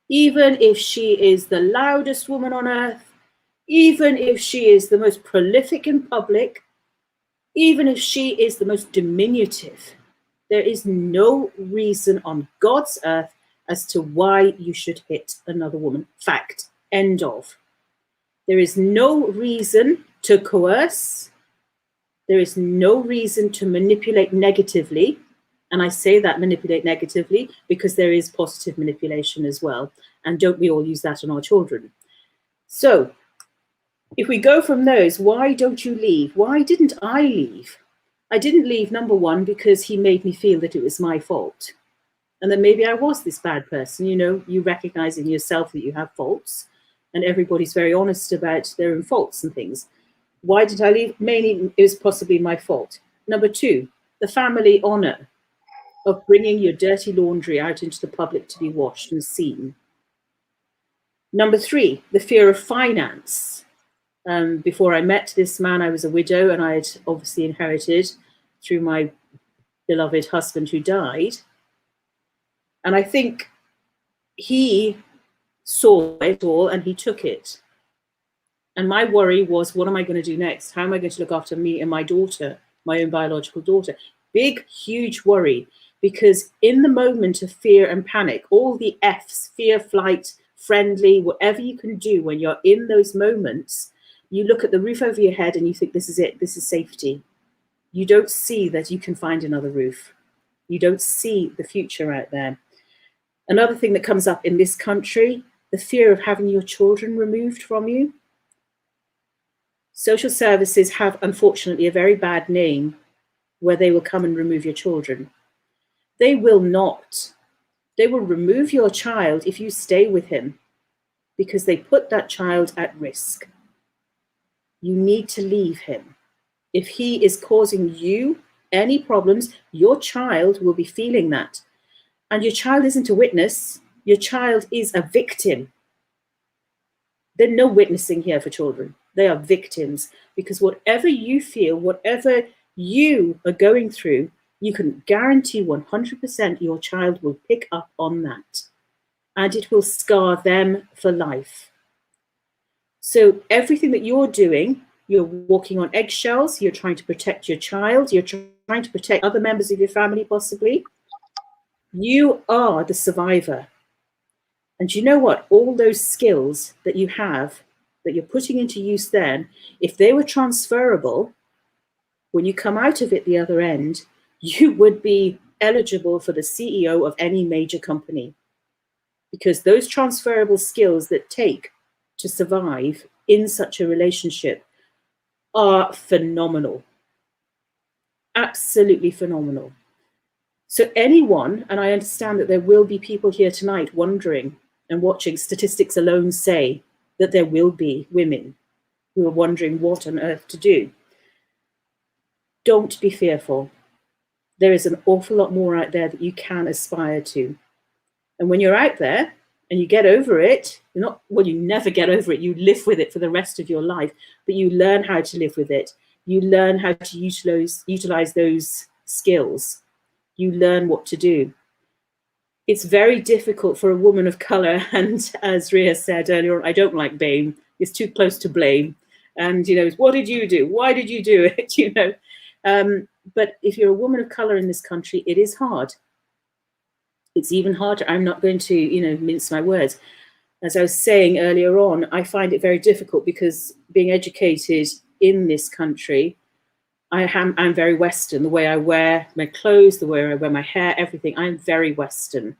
Even if she is the loudest woman on earth, even if she is the most prolific in public, even if she is the most diminutive, there is no reason on God's earth as to why you should hit another woman. Fact. End of. There is no reason to coerce. There is no reason to manipulate negatively. And I say that manipulate negatively because there is positive manipulation as well. And don't we all use that on our children? So if we go from those, why don't you leave? Why didn't I leave? I didn't leave, number one, because he made me feel that it was my fault. And that maybe I was this bad person, you know, you recognize in yourself that you have faults, and everybody's very honest about their own faults and things. Why did I leave? Mainly, it was possibly my fault. Number two, the family honor of bringing your dirty laundry out into the public to be washed and seen. Number three, the fear of finance. Before I met this man, I was a widow, and I had obviously inherited through my beloved husband who died. And I think he saw it all and he took it. And my worry was, what am I going to do next? How am I going to look after me and my daughter, my own biological daughter? Big, huge worry, because in the moment of fear and panic, all the F's, fear, flight, friendly, whatever you can do when you're in those moments, you look at the roof over your head and you think, this is it, this is safety. You don't see that you can find another roof. You don't see the future out there. Another thing that comes up in this country, the fear of having your children removed from you. Social services have, unfortunately, a very bad name where they will come and remove your children. They will not. They will remove your child if you stay with him because they put that child at risk. You need to leave him. If he is causing you any problems, your child will be feeling that. And your child isn't a witness, your child is a victim. There's no witnessing here for children. They are victims, because whatever you feel, whatever you are going through, you can guarantee 100% your child will pick up on that, and it will scar them for life. So everything that you're doing, you're walking on eggshells, you're trying to protect your child, you're trying to protect other members of your family possibly. You are the survivor. And you know what? All those skills that you have, that you're putting into use then, if they were transferable, when you come out of it the other end, you would be eligible for the CEO of any major company. Because those transferable skills that take to survive in such a relationship are phenomenal. Absolutely phenomenal. So anyone, and I understand that there will be people here tonight wondering and watching, statistics alone say that there will be women who are wondering what on earth to do. Don't be fearful. There is an awful lot more out there that you can aspire to. And when you're out there and you get over it, you never get over it, you live with it for the rest of your life, but you learn how to live with it. You learn how to utilize those skills. You learn what to do. It's very difficult for a woman of color, and as Ria said earlier on, I don't like blame. It's too close to blame. And, what did you do? Why did you do it? But if you're a woman of color in this country, it is hard. It's even harder. I'm not going to, mince my words. As I was saying earlier on, I find it very difficult because being educated in this country, I'm very Western. The way I wear my clothes, the way I wear my hair, everything, I'm very Western.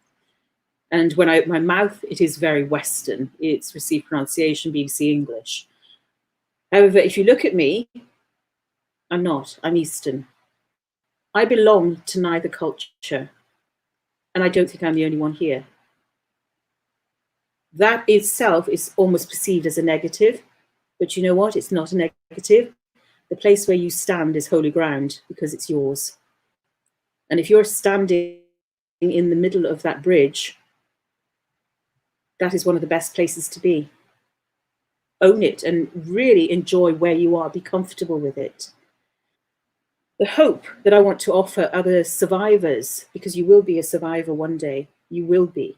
And when my mouth, it is very Western. It's received pronunciation, BBC English. However, if you look at me, I'm not. I'm Eastern. I belong to neither culture. And I don't think I'm the only one here. That itself is almost perceived as a negative. But you know what? It's not a negative. The place where you stand is holy ground because it's yours. And if you're standing in the middle of that bridge, that is one of the best places to be. Own it and really enjoy where you are. Be comfortable with it. The hope that I want to offer other survivors, because you will be a survivor one day, you will be,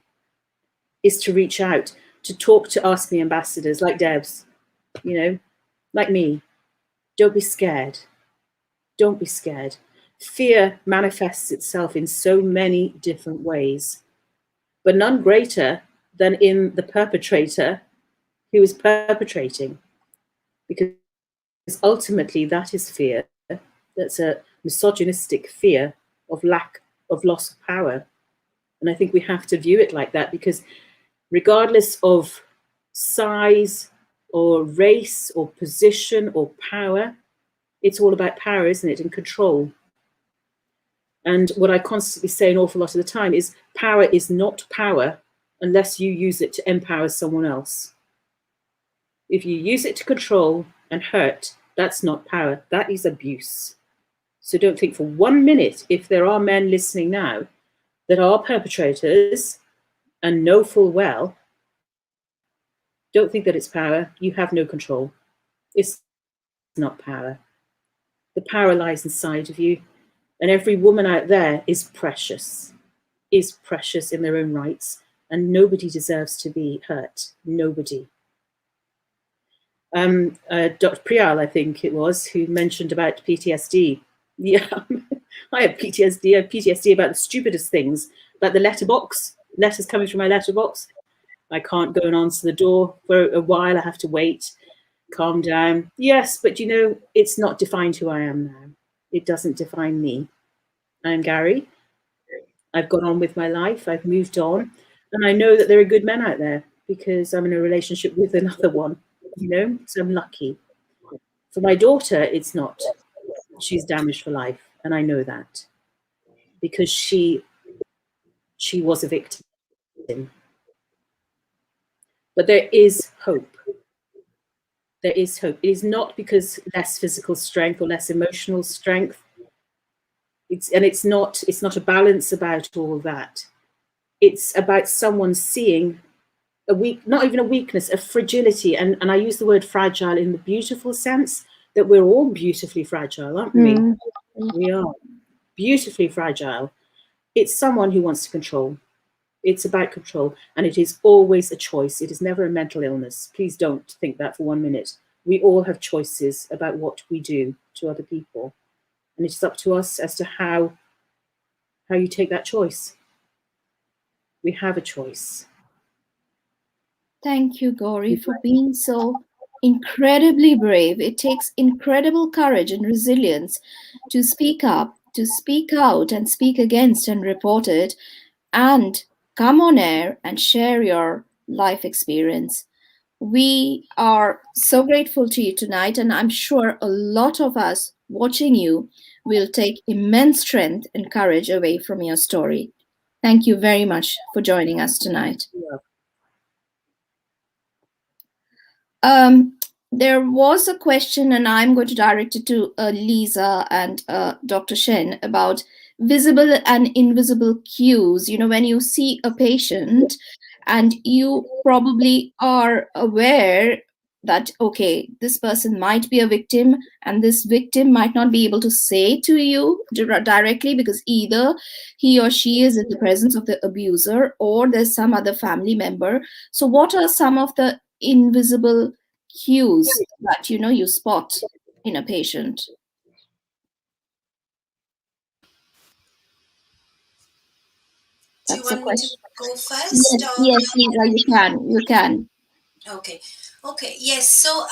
is to reach out, to talk to Ask Me ambassadors like Debs, like me. Don't be scared. Don't be scared. Fear manifests itself in so many different ways, but none greater than in the perpetrator who is perpetrating, because ultimately that is fear. That's a misogynistic fear of lack of loss of power. And I think we have to view it like that, because regardless of size or race or position or power, it's all about power, isn't it? And control. And what I constantly say an awful lot of the time is power is not power unless you use it to empower someone else. If you use it to control and hurt, that's not power, that is abuse. So don't think for 1 minute, if there are men listening now that are perpetrators and know full well, don't think that it's power. You have no control. It's not power. The power lies inside of you. And every woman out there is precious in their own rights, and nobody deserves to be hurt. Nobody. Dr. Priyal, I think it was, who mentioned about PTSD. Yeah, I have PTSD. I have PTSD about the stupidest things, about the letterbox, letters coming through my letterbox. I can't go and answer the door for a while. I have to wait, calm down. Yes, but it's not defined who I am now. It doesn't define me. I'm Gary. I've gone on with my life. I've moved on. And I know that there are good men out there because I'm in a relationship with another one, so I'm lucky. For my daughter, it's not. She's damaged for life. And I know that because she was a victim. But there is hope. There is hope. It is not because less physical strength or less emotional strength. It's not a balance about all that. It's about someone seeing not even a weakness, a fragility. And I use the word fragile in the beautiful sense that we're all beautifully fragile, aren't we? We are beautifully fragile. It's someone who wants to control. It's about control, and it is always a choice. It is never a mental illness. Please don't think that for 1 minute. We all have choices about what we do to other people, and it's up to us as to how you take that choice. We have a choice. Thank you, Gauri, for being so incredibly brave. It takes incredible courage and resilience to speak up, to speak out and speak against and report it, and come on air and share your life experience. We are so grateful to you tonight, and I'm sure a lot of us watching you will take immense strength and courage away from your story. Thank you very much for joining us tonight. Yeah. There was a question, and I'm going to direct it to Lisa and Dr. Shen about visible and invisible cues. You know, when you see a patient and you probably are aware that, okay, this person might be a victim, and this victim might not be able to say to you directly because either he or she is in the presence of the abuser or there's some other family member. So, what are some of the invisible cues that you spot in a patient? Do you That's a want me to question. go first? Yes, yes, Lisa, you can. Okay. Yes. So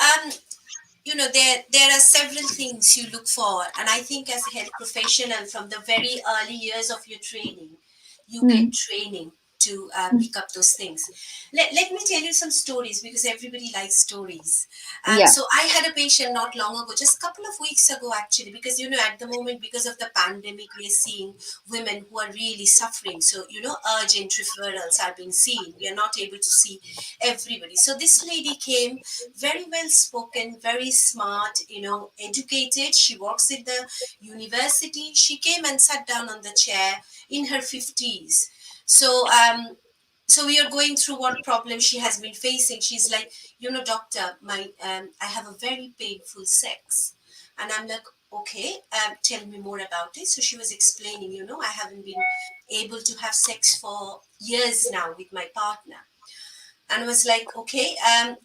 there are several things you look for, and I think as a health professional, from the very early years of your training, you get training to pick up those things. Let me tell you some stories, because everybody likes stories. Yeah. So I had a patient not long ago, just a couple of weeks ago actually, because at the moment, because of the pandemic, we are seeing women who are really suffering. So urgent referrals are being seen. We are not able to see everybody. So this lady came, very well spoken, very smart, educated. She works at the university. She came and sat down on the chair in her 50s. So we are going through what problem she has been facing. She's like, doctor, my I have a very painful sex. And I'm like, okay, tell me more about it. So she was explaining, I haven't been able to have sex for years now with my partner. And I was like, okay,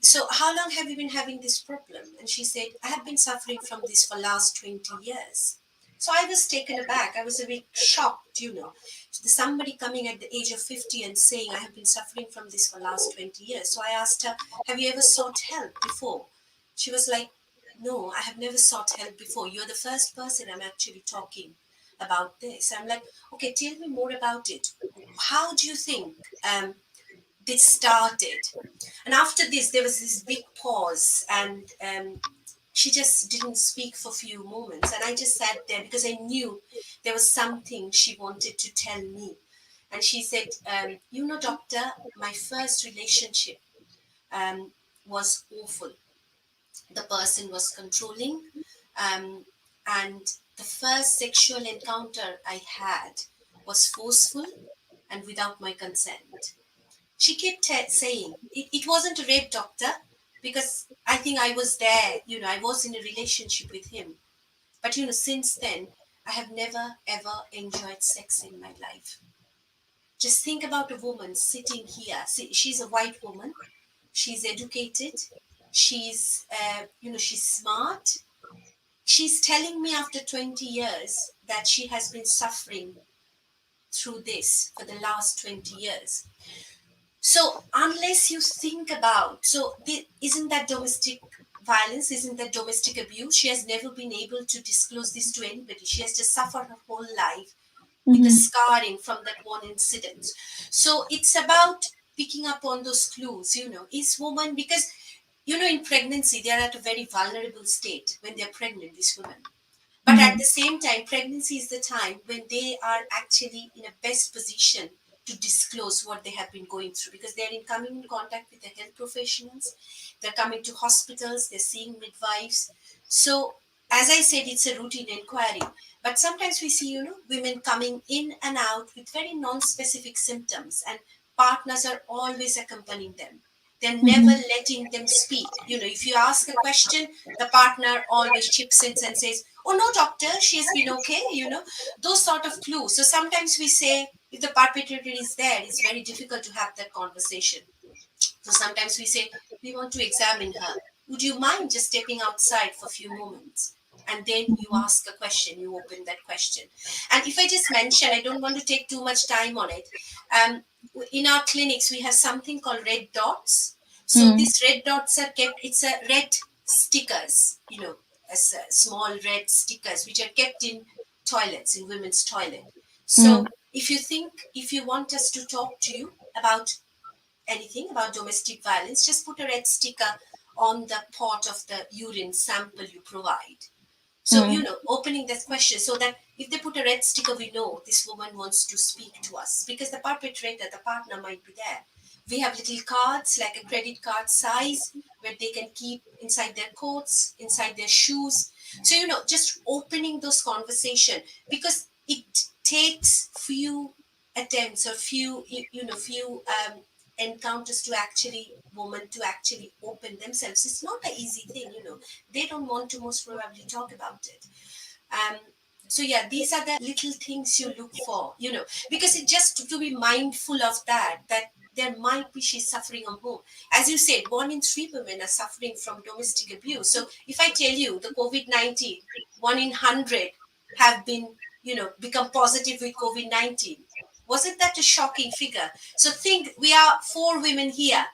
so how long have you been having this problem? And she said, I have been suffering from this for last 20 years. So I was taken aback. I was a bit shocked, somebody coming at the age of 50 and saying, I have been suffering from this for last 20 years. So I asked her, have you ever sought help before? She was like, no, I have never sought help before. You're the first person I'm actually talking about this. I'm like, okay, tell me more about it. How do you think this started? And after this, there was this big pause, and she just didn't speak for a few moments. And I just sat there because I knew there was something she wanted to tell me. And she said, doctor, my first relationship was awful. The person was controlling, and the first sexual encounter I had was forceful and without my consent. She kept saying it wasn't a rape, doctor, because I think I was there, I was in a relationship with him. But since then, I have never ever enjoyed sex in my life. Just think about a woman sitting here. See, she's a white woman. She's educated. She's smart. She's telling me after 20 years that she has been suffering through this for the last 20 years. So unless you think about, isn't that domestic violence? Isn't that domestic abuse? She has never been able to disclose this to anybody. She has just suffered her whole life with the scarring from that one incident. So it's about picking up on those clues, is woman, because, in pregnancy, they are at a very vulnerable state when they're pregnant, these women. But at the same time, pregnancy is the time when they are actually in a best position to disclose what they have been going through, because they're coming in contact with the health professionals, they're coming to hospitals, they're seeing midwives. So, as I said, it's a routine inquiry. But sometimes we see, women coming in and out with very non-specific symptoms, and partners are always accompanying them. They're never letting them speak. If you ask a question, the partner always chips in and says, "Oh no, doctor, she has been okay." Those sort of clues. So sometimes we say, if the perpetrator is there, it's very difficult to have that conversation. So sometimes we say, "We want to examine her. Would you mind just stepping outside for a few moments?" And then you ask a question, you open that question. And if I just mention, I don't want to take too much time on it. Um, in our clinics, we have something called red dots. So these red dots are kept, it's a red stickers, as small red stickers, which are kept in toilets, in women's toilet. So if you want us to talk to you about anything about domestic violence, just put a red sticker on the pot of the urine sample you provide. So, opening that question so that if they put a red sticker, we know this woman wants to speak to us, because the perpetrator, the partner might be there. We have little cards, like a credit card size, where they can keep inside their coats, inside their shoes. So, just opening those conversation, because it takes few attempts or few encounters to actually women to actually open themselves. It's not an easy thing. They don't want to most probably talk about it. um so yeah, these are the little things you look for, because it just to be mindful of that there might be she's suffering at home. As you said, 1 in 3 women are suffering from domestic abuse. So if I tell you the COVID-19, 1 in 100 have been, become positive with COVID-19, wasn't that a shocking figure? So think, we are 4 women here.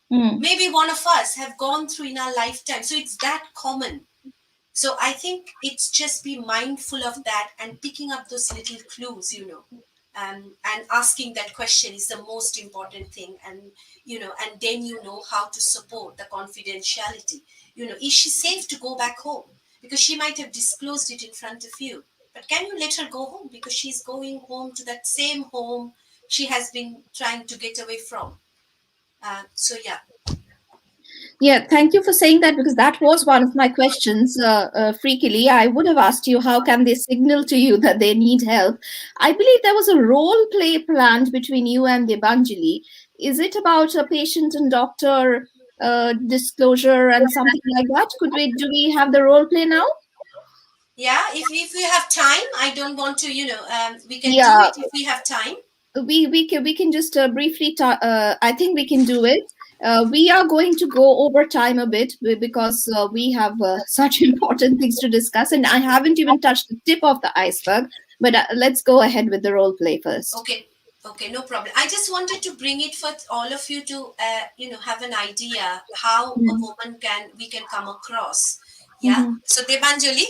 Maybe one of us have gone through in our lifetime. So it's that common. So I think it's just be mindful of that and picking up those little clues, and asking that question is the most important thing. And then how to support the confidentiality. Is she safe to go back home? Because she might have disclosed it in front of you. But can you let her go home? Because she's going home to that same home she has been trying to get away from. So yeah. Yeah, thank you for saying that, because that was one of my questions. Freakily, I would have asked you, how can they signal to you that they need help? I believe there was a role play planned between you and Debanjali. Is it about a patient and doctor disclosure and something like that? Do we have the role play now? Yeah, if we have time, I don't want to, we can do Yeah, it if we have time. we can just briefly I think we can do it. We are going to go over time a bit because we have such important things to discuss, and I haven't even touched the tip of the iceberg. But let's go ahead with the role play first. Okay, no problem. I just wanted to bring it for all of you to, have an idea how a woman we can come across. Yeah. So Debanjali,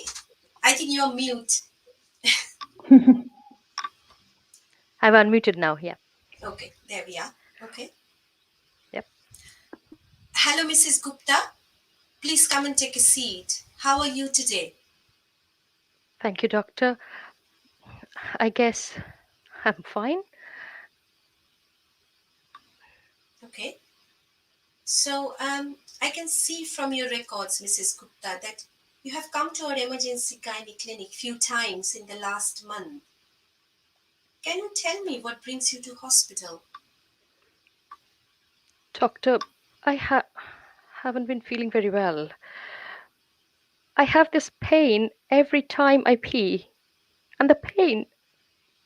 I think you're mute. I've unmuted now. Yeah. Okay, there we are. Okay. Yep. Hello, Mrs. Gupta. Please come and take a seat. How are you today? Thank you, doctor. I guess I'm fine. Okay. So I can see from your records, Mrs. Gupta, that you have come to our emergency gynae clinic few times in the last month. Can you tell me what brings you to hospital? Doctor, I haven't been feeling very well. I have this pain every time I pee, and the pain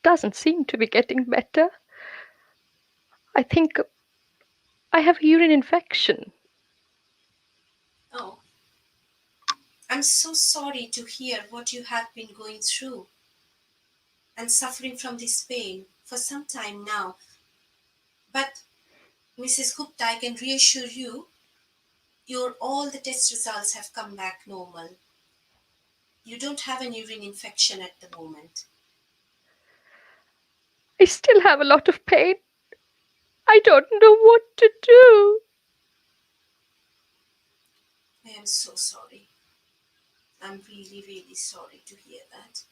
doesn't seem to be getting better. I think I have a urine infection. Oh, I'm so sorry to hear what you have been going through and suffering from this pain for some time now. But Mrs. Gupta, I can reassure you, all the test results have come back normal. You don't have an urine infection at the moment. I still have a lot of pain. I don't know what to do. I am so sorry. I'm really, really sorry to hear that.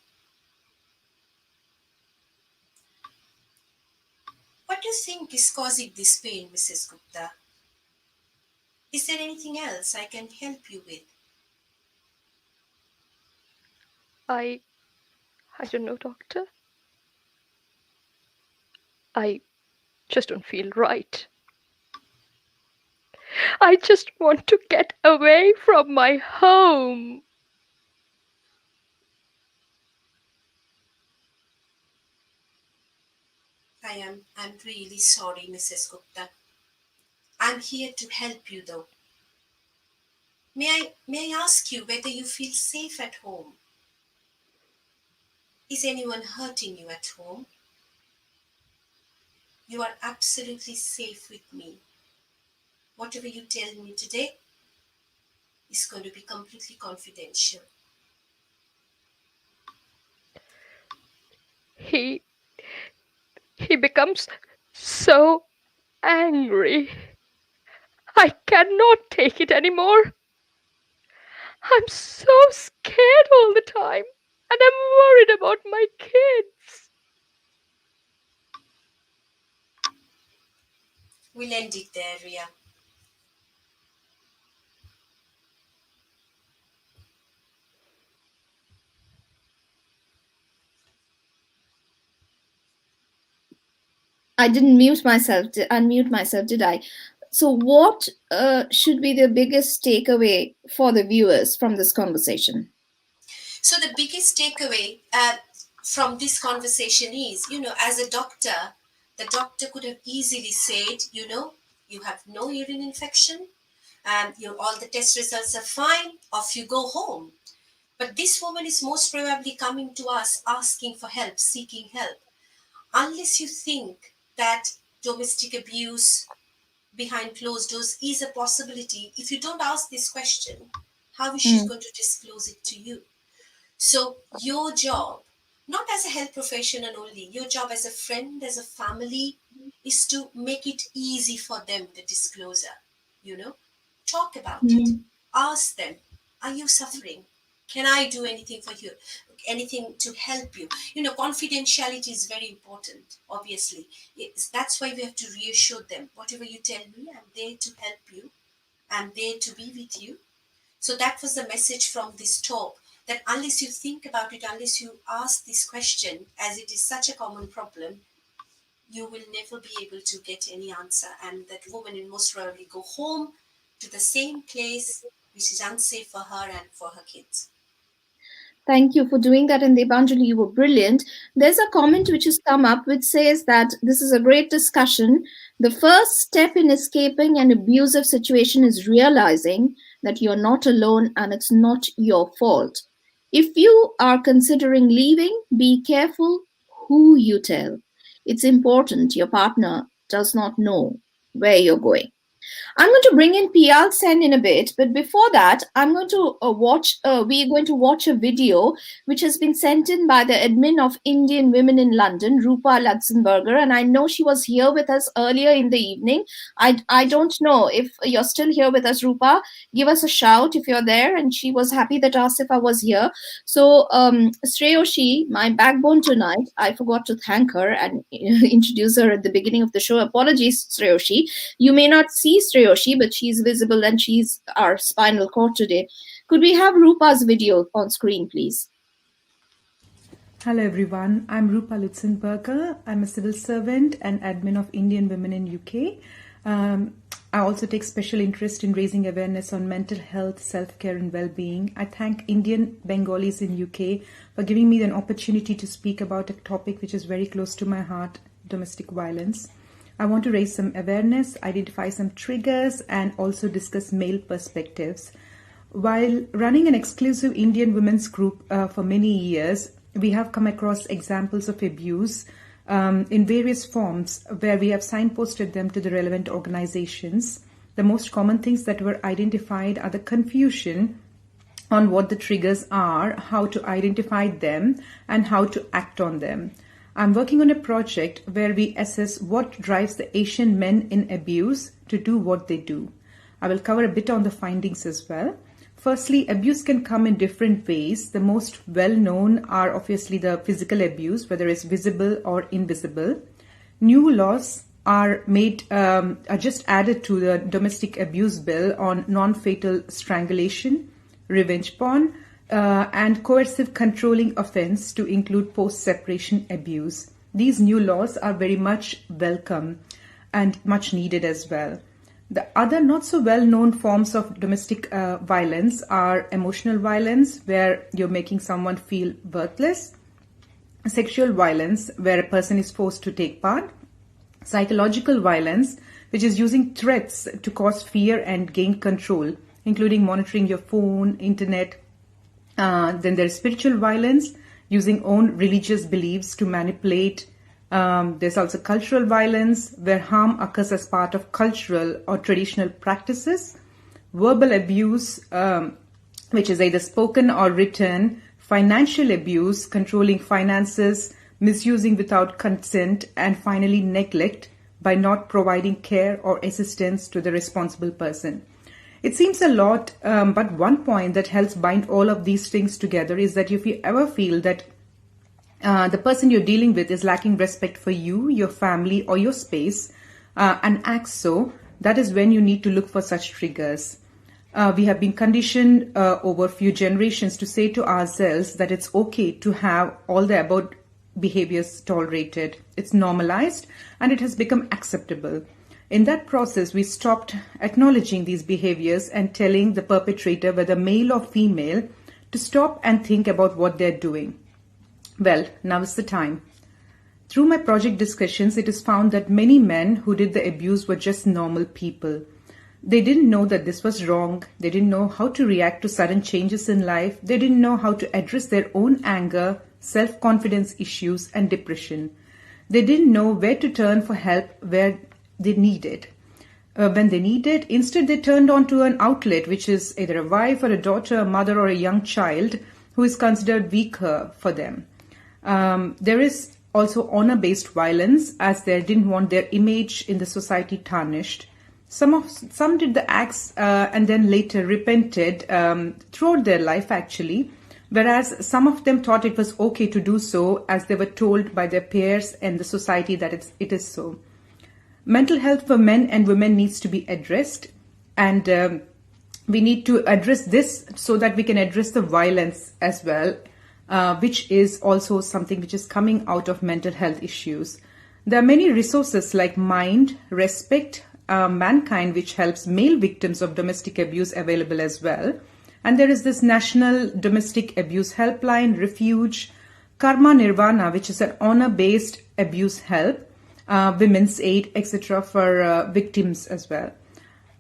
What you think is causing this pain, Mrs. Gupta? Is there anything else I can help you with? I don't know, doctor. I just don't feel right. I just want to get away from my home. I'm really sorry, Mrs. Gupta. I'm here to help you though. May I ask you whether you feel safe at home? Is anyone hurting you at home? You are absolutely safe with me. Whatever you tell me today is going to be completely confidential. He becomes so angry. I cannot take it anymore. I'm so scared all the time, and I'm worried about my kids. We'll end it there, Ria. I didn't unmute myself, did I? So, what should be the biggest takeaway for the viewers from this conversation? So the biggest takeaway from this conversation is, as a doctor, the doctor could have easily said, you have no urine infection, all the test results are fine, off you go home. But this woman is most probably coming to us asking for help, seeking help. Unless you think that domestic abuse behind closed doors is a possibility, if you don't ask this question, how is she going to disclose it to you? So your job, not as a health professional only, your job as a friend, as a family, is to make it easy for them, the disclosure. Talk about it. Ask them, are you suffering? Can I do anything for you? Anything to help you? Confidentiality is very important, obviously. That's why we have to reassure them. Whatever you tell me, I'm there to help you. I'm there to be with you. So that was the message from this talk, that unless you think about it, unless you ask this question, as it is such a common problem, you will never be able to get any answer. And that woman will most probably go home to the same place which is unsafe for her and for her kids. Thank you for doing that. And Debanjali, you were brilliant. There's a comment which has come up which says that this is a great discussion. The first step in escaping an abusive situation is realizing that you're not alone and it's not your fault. If you are considering leaving, be careful who you tell. It's important your partner does not know where you're going. I'm going to bring in Pial Sen in a bit, but before that, I'm going to we're going to watch a video which has been sent in by the admin of Indian Women in London, Rupa Luxemburger, and I know she was here with us earlier in the evening. I don't know if you're still here with us, Rupa. Give us a shout if you're there. And she was happy that Asifa was here. So, Shreyoshi, my backbone tonight, I forgot to thank her and introduce her at the beginning of the show. Apologies, Shreyoshi. You may not see Shreyoshi, but she's visible and she's our spinal cord today. Could we have Rupa's video on screen, please? Hello everyone, I'm Rupa Lutzenberger. I'm a civil servant and admin of Indian Women in UK. I also take special interest in raising awareness on mental health, self-care and well-being. I thank Indian Bengalis in UK for giving me an opportunity to speak about a topic which is very close to my heart, domestic violence. I want to raise some awareness, identify some triggers and also discuss male perspectives. While running an exclusive Indian women's group for many years, we have come across examples of abuse in various forms where we have signposted them to the relevant organizations. The most common things that were identified are the confusion on what the triggers are, how to identify them, and how to act on them. I'm working on a project where we assess what drives the Asian men in abuse to do what they do. I will cover a bit on the findings as well. Firstly, abuse can come in different ways. The most well-known are obviously the physical abuse, whether it's visible or invisible. New laws are just added to the domestic abuse bill on non-fatal strangulation, revenge porn, and coercive controlling offense to include post-separation abuse. These new laws are very much welcome and much needed as well. The other not so well-known forms of domestic violence are emotional violence, where you're making someone feel worthless, sexual violence, where a person is forced to take part, psychological violence, which is using threats to cause fear and gain control, including monitoring your phone, internet. Then there's spiritual violence, using own religious beliefs to manipulate. There's also cultural violence, where harm occurs as part of cultural or traditional practices. Verbal abuse, which is either spoken or written. Financial abuse, controlling finances, misusing without consent, and finally neglect by not providing care or assistance to the responsible person. It seems a lot, but one point that helps bind all of these things together is that if you ever feel that the person you're dealing with is lacking respect for you, your family, or your space, and acts so, that is when you need to look for such triggers. We have been conditioned over a few generations to say to ourselves that it's okay to have all the above behaviors tolerated. It's normalized and it has become acceptable. In that process, we stopped acknowledging these behaviors and telling the perpetrator, whether male or female, to stop and think about what they're doing. Well, now is the time. Through my project discussions, it is found that many men who did the abuse were just normal people. They didn't know that this was wrong. They didn't know how to react to sudden changes in life. They didn't know how to address their own anger, self-confidence issues, and depression. They didn't know where to turn for help where they needed. When they needed, instead they turned on to an outlet, which is either a wife or a daughter, a mother or a young child who is considered weaker for them. There is also honor-based violence, as they didn't want their image in the society tarnished. Some did the acts and then later repented throughout their life actually, whereas some of them thought it was okay to do so as they were told by their peers and the society that it is so. Mental health for men and women needs to be addressed, and we need to address this so that we can address the violence as well, which is also something which is coming out of mental health issues. There are many resources like Mind, Respect, Mankind, which helps male victims of domestic abuse available as well. And there is this National Domestic Abuse Helpline, Refuge, Karma Nirvana, which is an honor-based abuse help, Women's Aid, etc. for victims as well.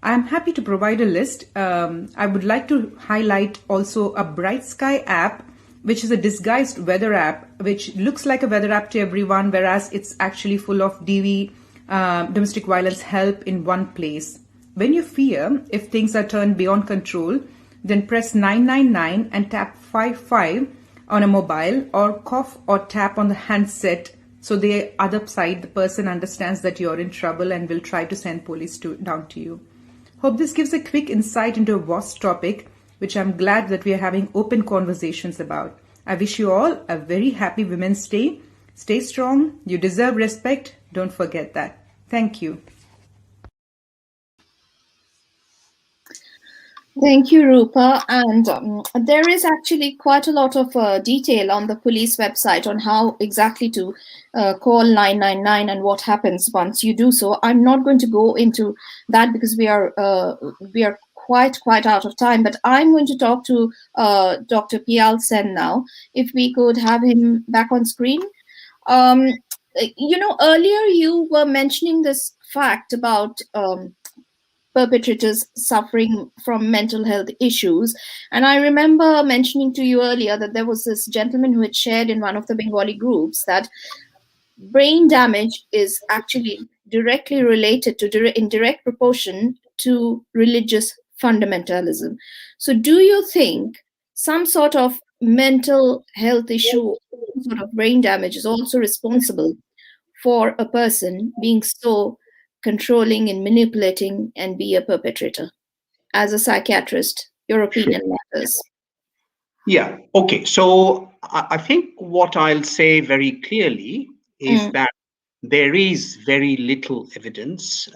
I am happy to provide a list. I would like to highlight also a Bright Sky app, which is a disguised weather app, which looks like a weather app to everyone, whereas it's actually full of DV, domestic violence help in one place. When you fear if things are turned beyond control, then press 999 and tap 55 on a mobile, or cough or tap on the handset so the other side, the person understands that you're in trouble and will try to send police down to you. Hope this gives a quick insight into a vast topic, which I'm glad that we are having open conversations about. I wish you all a very happy Women's Day. Stay strong. You deserve respect. Don't forget that. Thank you. Thank you, Rupa. And there is actually quite a lot of detail on the police website on how exactly to call 999 and what happens once you do so. I'm not going to go into that because we are quite out of time. But I'm going to talk to Dr. Pial Sen now. If we could have him back on screen. Earlier you were mentioning this fact about perpetrators suffering from mental health issues. And I remember mentioning to you earlier that there was this gentleman who had shared in one of the Bengali groups that brain damage is actually directly related to, in direct proportion to religious fundamentalism. So do you think some sort of mental health issue, some sort of brain damage is also responsible for a person being so controlling and manipulating and be a perpetrator? As a psychiatrist, your opinion matters. Yeah. Okay. So I think what I'll say very clearly is that there is very little evidence,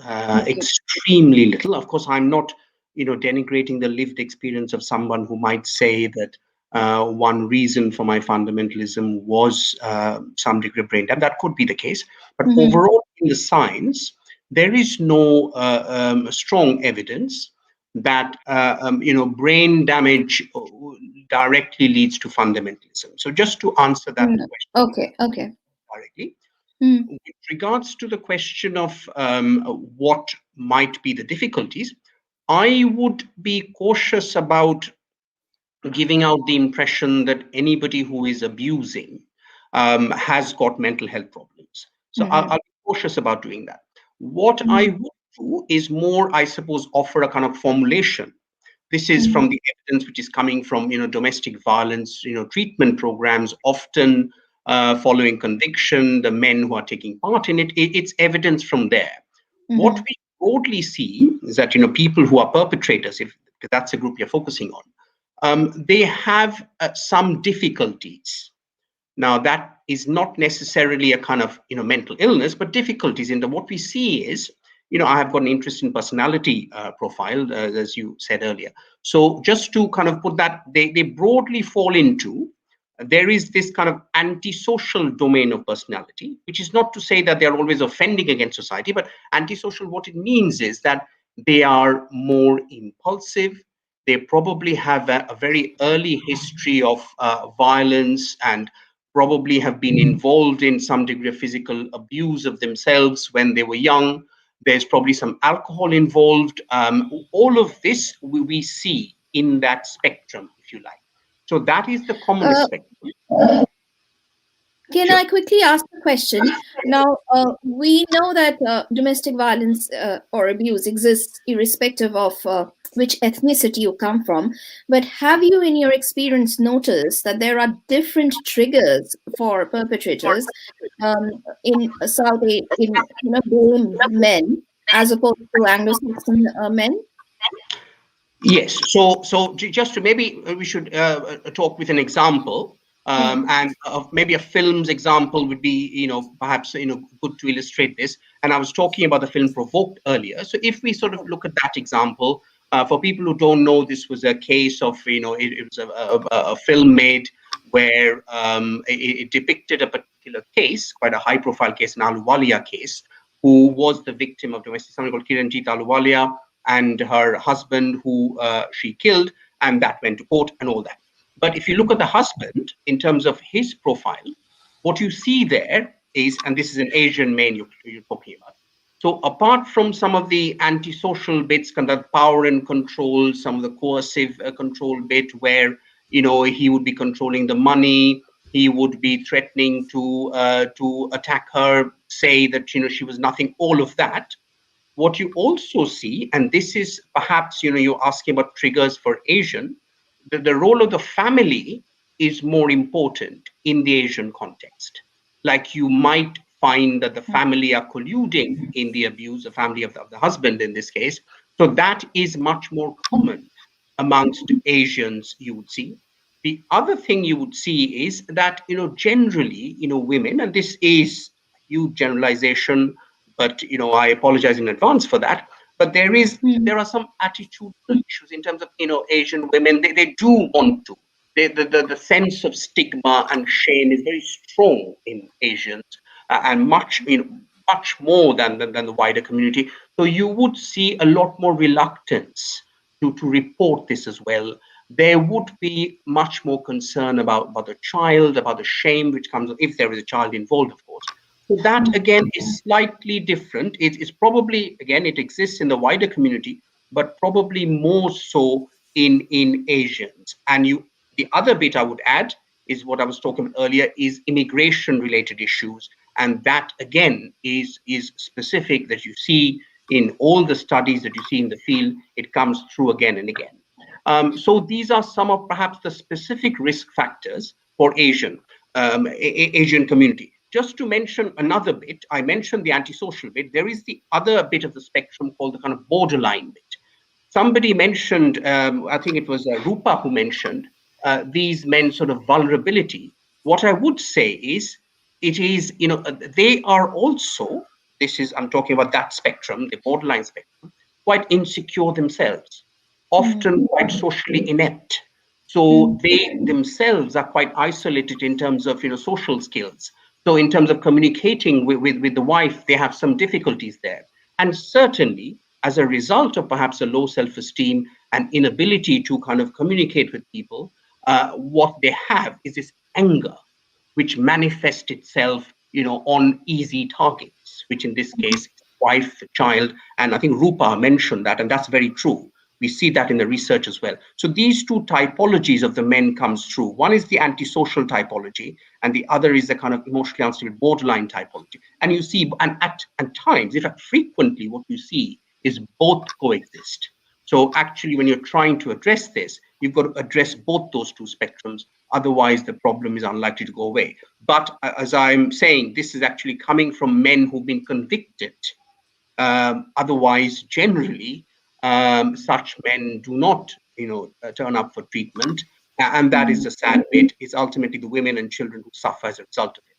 extremely little. Of course, I'm not, denigrating the lived experience of someone who might say that one reason for my fundamentalism was some degree of brain damage. That could be the case, but overall in the science, there is no strong evidence that brain damage directly leads to fundamentalism. So just to answer that question directly. With regards to the question of what might be the difficulties, I would be cautious about giving out the impression that anybody who is abusing has got mental health problems. So I'll be cautious about doing that. What I would do is more, I suppose, offer a kind of formulation. This is from the evidence which is coming from domestic violence treatment programs, often following conviction, the men who are taking part in it. It's evidence from there. What we broadly see is that people who are perpetrators, if that's a group you're focusing on, they have some difficulties. Now, that is not necessarily a kind of mental illness, but difficulties in what we see is, I have got an interest in personality profile, as you said earlier. So just to kind of put that, they broadly fall into, there is this kind of antisocial domain of personality, which is not to say that they're always offending against society, but antisocial, what it means is that they are more impulsive. They probably have a very early history of violence and probably have been involved in some degree of physical abuse of themselves when they were young. There's probably some alcohol involved. All of this we see in that spectrum, if you like. So that is the commonest spectrum. Can I quickly ask a question? Now, we know that domestic violence or abuse exists irrespective of which ethnicity you come from. But have you, in your experience, noticed that there are different triggers for perpetrators in gay men as opposed to Anglo-Saxon men? Yes. So just to maybe we should talk with an example. And maybe a film's example would be, perhaps, good to illustrate this. And I was talking about the film Provoked earlier. So if we sort of look at that example, for people who don't know, this was a case of, it was a film made where it depicted a particular case, quite a high profile case, an Ahluwalia case, who was the victim of domestic, somebody called Kiranjit Ahluwalia, and her husband who she killed, and that went to court and all that. But if you look at the husband, in terms of his profile, what you see there is, and this is an Asian man you're talking about. So apart from some of the antisocial bits, kind of power and control, some of the coercive control bit where, he would be controlling the money, he would be threatening to attack her, say that, she was nothing, all of that. What you also see, and this is perhaps, you're asking about triggers for Asian, the role of the family is more important in the Asian context. Like you might find that the family are colluding in the abuse, the family of the husband in this case. So that is much more common amongst Asians, you would see. The other thing you would see is that, generally, women, and this is a huge generalization, but I apologize in advance for that. But there are some attitudinal issues in terms of Asian women. They do want to. The sense of stigma and shame is very strong in Asians, and much more than the wider community. So you would see a lot more reluctance to report this as well. There would be much more concern about the child, about the shame which comes if there is a child involved, of course. So that, again, is slightly different. It's probably, again, it exists in the wider community, but probably more so in Asians. And the other bit I would add is what I was talking about earlier, is immigration-related issues. And that, again, is specific that you see in all the studies that you see in the field. It comes through again and again. So these are some of perhaps the specific risk factors for Asian community. Just to mention another bit, I mentioned the antisocial bit. There is the other bit of the spectrum called the kind of borderline bit. Somebody mentioned, I think it was Rupa who mentioned these men's sort of vulnerability. What I would say is it is, they are also, I'm talking about that spectrum, the borderline spectrum, quite insecure themselves, often quite socially inept. So they themselves are quite isolated in terms of, social skills. So in terms of communicating with the wife, they have some difficulties there. And certainly, as a result of perhaps a low self-esteem and inability to kind of communicate with people, what they have is this anger, which manifests itself, on easy targets, which in this case, wife, child, and I think Rupa mentioned that, and that's very true. We see that in the research as well. So these two typologies of the men comes through. One is the antisocial typology, and the other is the kind of emotionally unstable borderline typology. And you see, and at times, in fact, frequently, what you see is both coexist. So actually, when you're trying to address this, you've got to address both those two spectrums. Otherwise, the problem is unlikely to go away. But as I'm saying, this is actually coming from men who've been convicted. Otherwise, generally, such men do not, turn up for treatment. And that is the sad bit. It's ultimately the women and children who suffer as a result of it.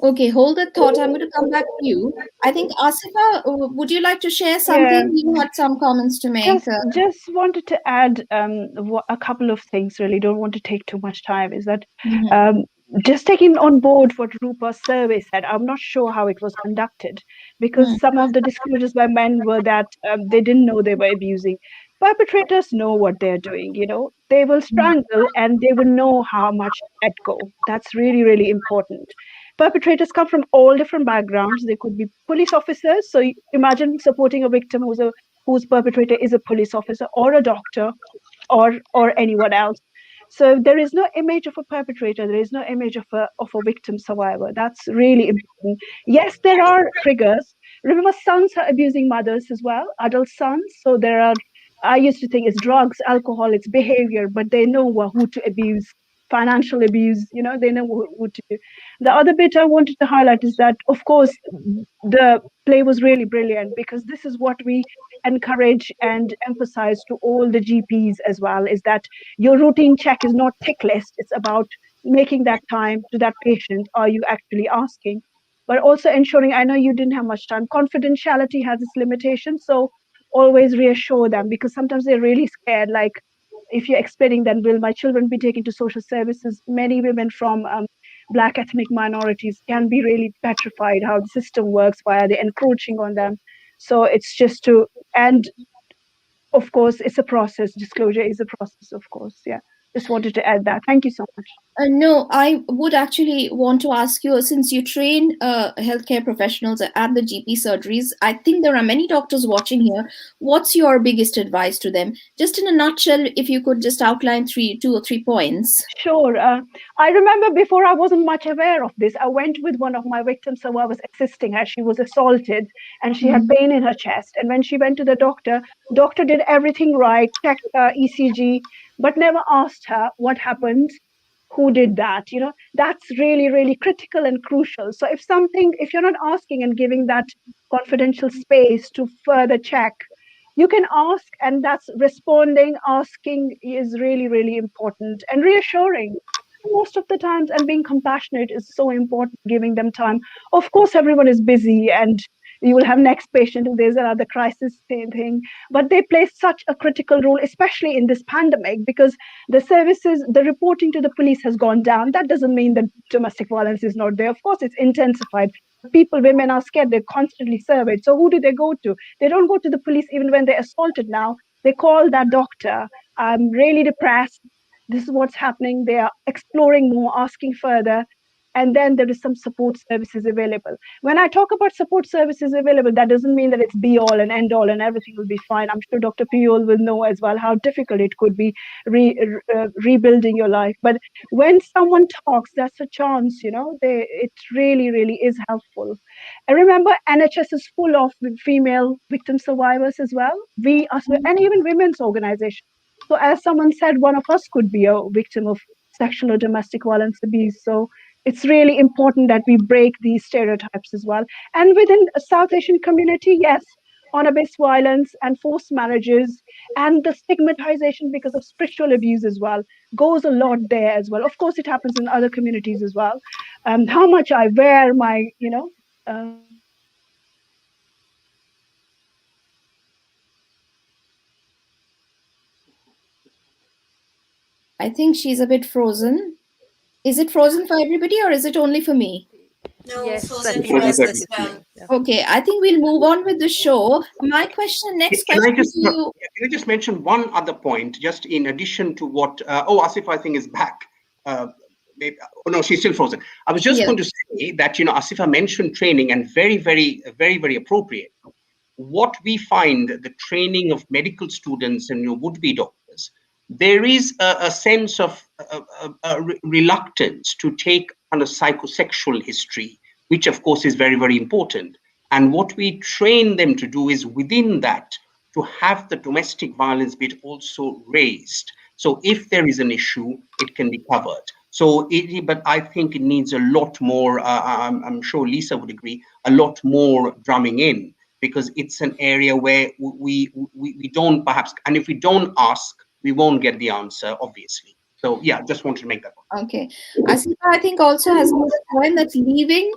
Okay, hold that thought. I'm going to come back to you. I think Asifa, would you like to share something? You had some comments to make. Just wanted to add a couple of things. Really, don't want to take too much time. Is that just taking on board what Rupa's survey said? I'm not sure how it was conducted, because some of the disclosures by men were that they didn't know they were abusing. Perpetrators know what they're doing. They will strangle and they will know how much to let go. That's really, really important. Perpetrators come from all different backgrounds. They could be police officers. So imagine supporting a victim whose perpetrator is a police officer or a doctor or anyone else. So there is no image of a perpetrator. There is no image of a victim survivor. That's really important. Yes, there are triggers. Remember, sons are abusing mothers as well, adult sons. So there are, I used to think it's drugs, alcohol, it's behavior, but they know who to abuse. Financial abuse, they know who to do. The other bit I wanted to highlight is that, of course, the play was really brilliant, because this is what we encourage and emphasize to all the GPs as well, is that your routine check is not tick list. It's about making that time to that patient. Are you actually asking? But also ensuring, I know you didn't have much time. Confidentiality has its limitations. So always reassure them, because sometimes they're really scared. Like, if you're explaining, then will my children be taken to social services? Many women from Black ethnic minorities can be really petrified how the system works. Why are they encroaching on them? So it's just to, and of course, it's a process. Disclosure is a process, of course. Yeah. Just wanted to add that. Thank you so much. No, I would actually want to ask you, since you train healthcare professionals at the GP surgeries, I think there are many doctors watching here. What's your biggest advice to them? Just in a nutshell, if you could just outline 2 or 3 points. Sure. I remember before I wasn't much aware of this. I went with one of my victims who I was assisting her. She was assaulted and she had pain in her chest. And when she went to the doctor did everything right, checked her ECG, but never asked her what happened, who did that. That's really, really critical and crucial. So if you're not asking and giving that confidential space to further check, you can ask, and that's responding. Asking is really, really important, and reassuring most of the times, and being compassionate is so important, giving them time. Of course, everyone is busy and you will have next patient if there's another crisis thing, but they play such a critical role, especially in this pandemic, because the reporting to the police has gone down. That doesn't mean that domestic violence is not there. Of course, it's intensified. Women are scared. They're constantly surveyed. So who do they go to? They don't go to the police even when they're assaulted now. They call that doctor. I'm really depressed. This is what's happening. They are exploring more, asking further. And then there is some support services available. When I talk about support services available, that doesn't mean that it's be all and end all and everything will be fine. I'm sure Dr. Piyol will know as well how difficult it could be rebuilding your life. But when someone talks, that's a chance, it really, really is helpful. And remember, NHS is full of female victim survivors as well. And even women's organizations. So as someone said, one of us could be a victim of sexual or domestic violence abuse. So it's really important that we break these stereotypes as well. And within a South Asian community, yes, honor-based violence and forced marriages, and the stigmatization because of spiritual abuse as well goes a lot there as well. Of course, it happens in other communities as well. How much I wear my, I think she's a bit frozen. Is it frozen for everybody or is it only for me? No, Yes, I frozen think for Frozen us for as well. yeah. Okay, I think we'll move on with the show. My next Can question I just to you. can I just mention one other point, just in addition to what? Asif, I think is back. Oh no, she's still frozen. I was just Yeah. going to say that Asifa mentioned training, and very appropriate. What we find, the training of medical students and would-be doctors, there is a sense of reluctance to take on a psychosexual history, which of course is very important. And what we train them to do is within that to have the domestic violence bit also raised. So if there is an issue, it can be covered. So, but I think it needs a lot more. I'm sure Lisa would agree. A lot more drumming in, because it's an area where we don't perhaps, and if we don't ask, we won't get the answer, obviously. So yeah, just wanted to make that point. Okay. Asifa, I think also has made a point that leaving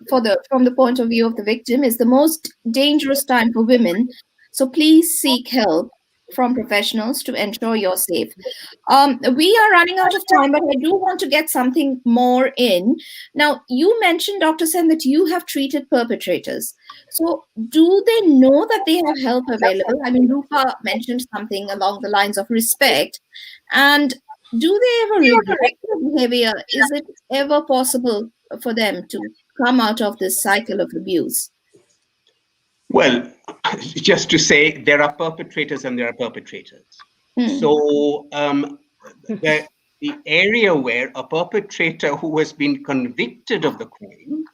from the point of view of the victim is the most dangerous time for women. So please seek help from professionals to ensure you're safe. We are running out of time, but I do want to get something more in. Now, you mentioned, Dr. Sen, that you have treated perpetrators. So do they know that they have help available? I mean, Rupa mentioned something along the lines of respect. And do they ever regret their behavior? Is it ever possible for them to come out of this cycle of abuse? Well, just to say, there are perpetrators and there are perpetrators. So the area where a perpetrator who has been convicted of the crime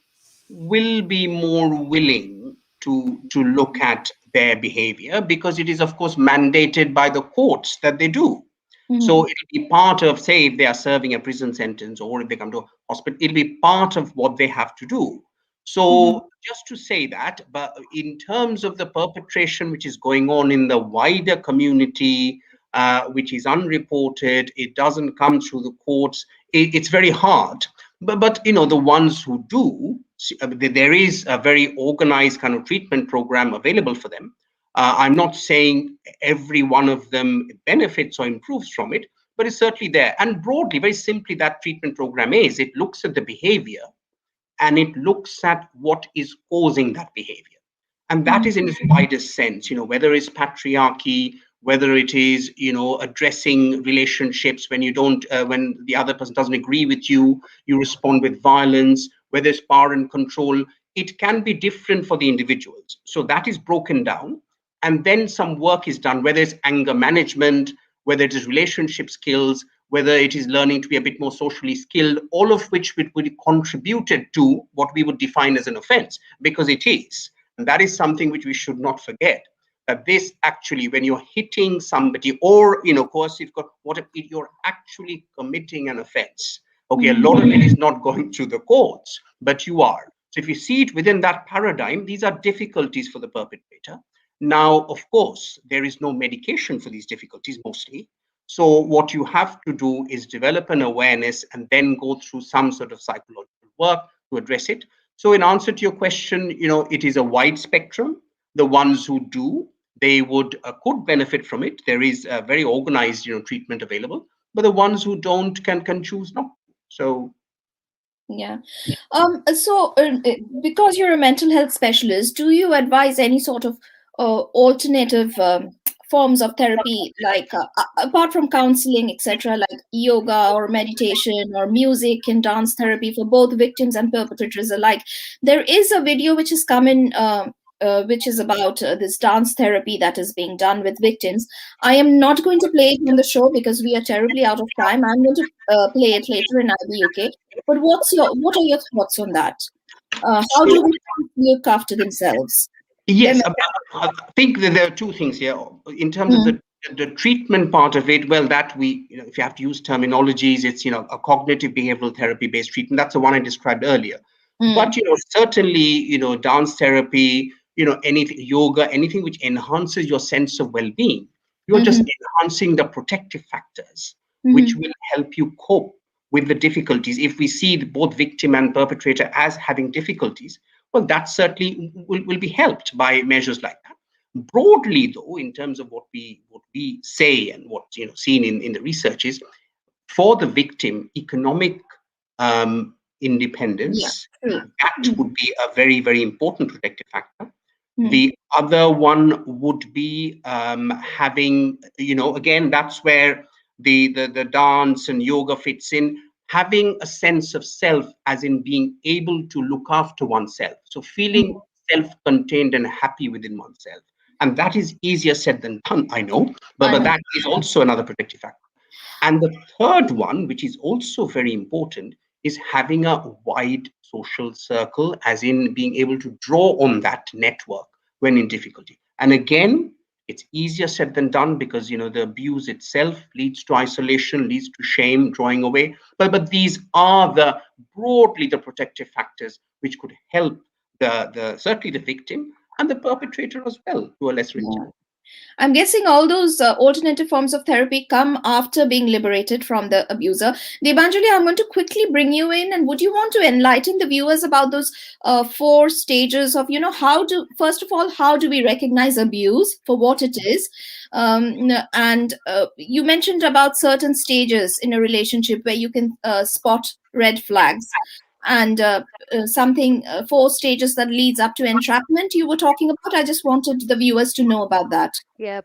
will be more willing to look at their behavior, because it is of course mandated by the courts that they do. So it'll be part of, say, if they are serving a prison sentence or if they come to a hospital, it'll be part of what they have to do. So just to say that, but in terms of the perpetration which is going on in the wider community, which is unreported, it doesn't come through the courts, it's very hard. But the ones who do, there is a very organized kind of treatment program available for them. I'm not saying every one of them benefits or improves from it, but it's certainly there. And broadly, very simply, that treatment program it looks at the behavior and it looks at what is causing that behavior. And that is in its widest sense, whether it's patriarchy, whether it is, addressing relationships when you don't, when the other person doesn't agree with you, you respond with violence, whether it's power and control, it can be different for the individuals. So that is broken down. And then some work is done, whether it's anger management, whether it is relationship skills, whether it is learning to be a bit more socially skilled, all of which would be contributed to what we would define as an offense, because it is. And that is something which we should not forget. That this actually, when you're hitting somebody, or of course, you're actually committing an offense. Okay, a lot of it is not going through the courts, but you are. So if you see it within that paradigm, these are difficulties for the perpetrator. Now, of course, there is no medication for these difficulties mostly. So what you have to do is develop an awareness and then go through some sort of psychological work to address it. So in answer to your question, it is a wide spectrum. The ones who do, they could benefit from it. There is a very organized, treatment available. But the ones who don't can choose not. So yeah. So because you're a mental health specialist, do you advise any sort of alternative forms of therapy, like apart from counseling, etc., like yoga or meditation or music and dance therapy for both victims and perpetrators alike? There is a video which has come in, which is about this dance therapy that is being done with victims. I am not going to play it on the show because we are terribly out of time. I'm going to play it later in IBUK. But what are your thoughts on that? How do we look after themselves? Yes, I think that there are two things here. In terms of the treatment part of it, well, that if you have to use terminologies, it's, a cognitive behavioral therapy based treatment. That's the one I described earlier. But, certainly, dance therapy, anything, yoga, anything which enhances your sense of well-being, you're just enhancing the protective factors which will help you cope with the difficulties. If we see both victim and perpetrator as having difficulties, well, that certainly will be helped by measures like that. Broadly, though, in terms of what we say and what's seen in the research is, for the victim, economic independence, that would be a very, very important protective factor. The other one would be having, again, that's where the dance and yoga fits in, having a sense of self, as in being able to look after oneself. So feeling self-contained and happy within oneself. And that is easier said than done, I know, but that is also another protective factor. And the third one, which is also very important, is having a wide social circle, as in being able to draw on that network when in difficulty. And again, it's easier said than done, because the abuse itself leads to isolation, leads to shame, drawing away. But these are broadly the protective factors which could help certainly the victim and the perpetrator as well, to a lesser extent. I'm guessing all those alternative forms of therapy come after being liberated from the abuser. Debanjali, I'm going to quickly bring you in, and would you want to enlighten the viewers about those 4 stages of, first of all, how do we recognize abuse for what it is? And you mentioned about certain stages in a relationship where you can spot red flags. And something 4 stages that leads up to entrapment you were talking about. I just wanted the viewers to know about that. Yeah,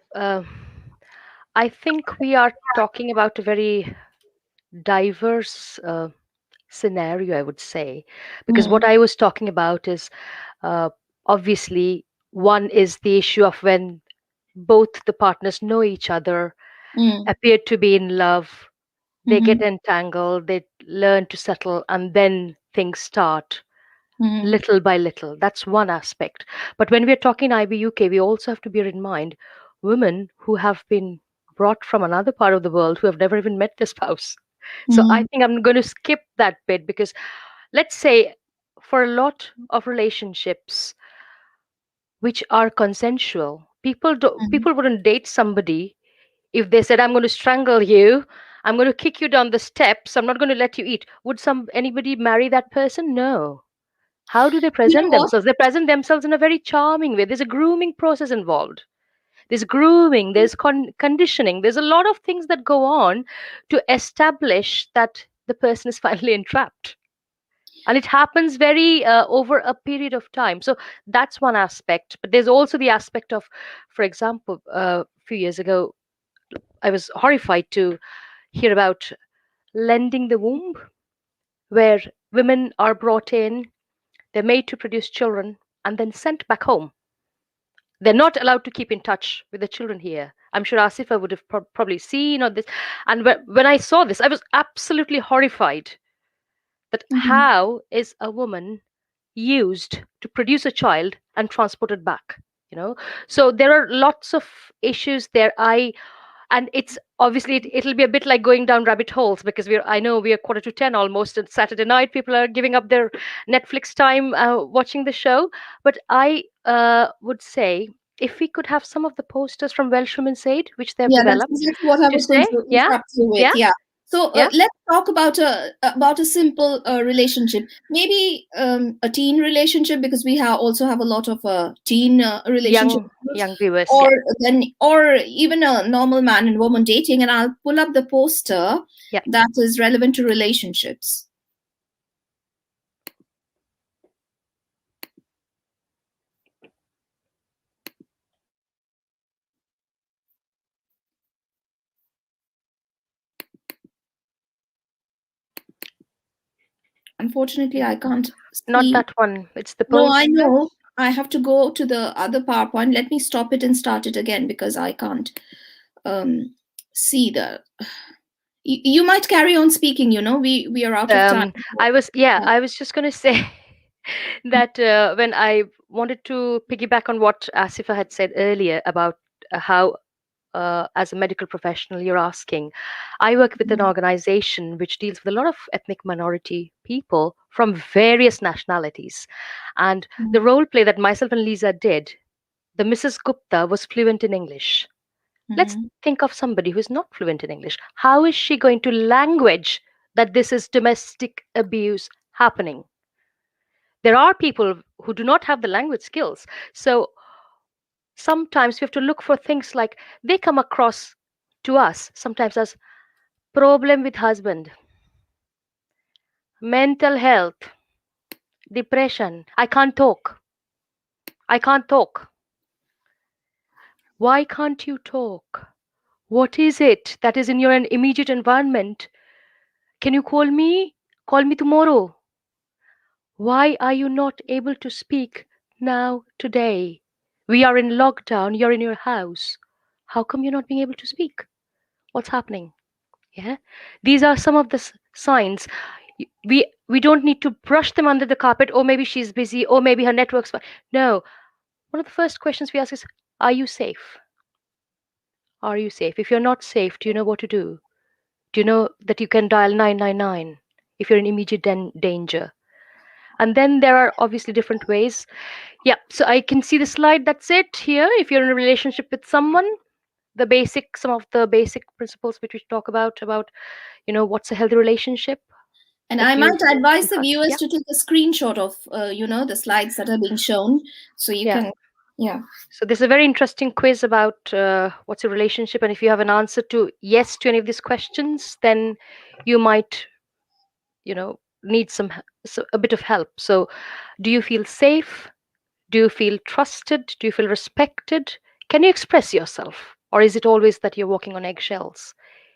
I think we are talking about a very diverse scenario, I would say, because what I was talking about is obviously one is the issue of when both the partners know each other, appear to be in love, they get entangled, they learn to settle, and then things start little by little. That's one aspect. But when we're talking IBUK, we also have to bear in mind women who have been brought from another part of the world, who have never even met their spouse. So I think I'm going to skip that bit, because let's say for a lot of relationships which are consensual, people wouldn't date somebody if they said, I'm going to strangle you, I'm going to kick you down the steps, I'm not going to let you eat. Would anybody marry that person? No. How do they present themselves? They present themselves in a very charming way. There's a grooming process involved. There's grooming, there's conditioning, there's a lot of things that go on to establish that the person is finally entrapped. And it happens very over a period of time. So that's one aspect. But there's also the aspect of, for example, a few years ago, I was horrified to hear about lending the womb, where women are brought in, they're made to produce children, and then sent back home. They're not allowed to keep in touch with the children here. I'm sure Asifa would have probably seen on this. And when I saw this, I was absolutely horrified that how is a woman used to produce a child and transported back? So there are lots of issues there. And it's obviously it'll be a bit like going down rabbit holes, because I know we are 9:45 almost, and Saturday night people are giving up their Netflix time watching the show. But I would say, if we could have some of the posters from Welsh Women's Aid, which they have That's developed, exactly what I was going to interrupt you with. So let's talk about a simple relationship, maybe a teen relationship, because we also have a lot of teen relationships, young viewers, or even a normal man and woman dating. And I'll pull up the poster that is relevant to relationships. Unfortunately, I can't see. Not that one. It's the No, I know. I have to go to the other PowerPoint. Let me stop it and start it again, because I can't see the. You might carry on speaking. We are out of time. I was just going to say that when I wanted to piggyback on what Asifa had said earlier about how as a medical professional, you're asking. I work with an Mhm. organization which deals with a lot of ethnic minority people from various nationalities. And the Mhm. role play that myself and Lisa did, the Mrs. Gupta was fluent in English. Let's Mhm. think of somebody who is not fluent in English. How is she going to language that this is domestic abuse happening? There are people who do not have the language skills. So sometimes we have to look for things like they come across to us sometimes as problem with husband, mental health, depression. I can't talk. Why can't you talk? What is it that is in your immediate environment? Can you call me? Call me tomorrow. Why are you not able to speak now, today? We are in lockdown, you're in your house. How come you're not being able to speak? What's happening? Yeah. These are some of the signs. We don't need to brush them under the carpet. Or maybe she's busy, or maybe her network's fine. No. One of the first questions we ask is, are you safe? Are you safe? If you're not safe, do you know what to do? Do you know that you can dial 999 if you're in immediate danger? And then there are obviously different ways. Yeah, so I can see the slide. That's it here. If you're in a relationship with someone, some of the basic principles which we talk about, what's a healthy relationship And that I you might advise the discuss. viewers Yeah, to take a screenshot of, the slides that are being shown, so you yeah. can, yeah. So there's a very interesting quiz about what's a relationship, and if you have an answer to yes to any of these questions, then you might, need a bit of help. So, do you feel safe? Do you feel trusted? Do you feel respected? Can you express yourself? Or is it always that you're walking on eggshells?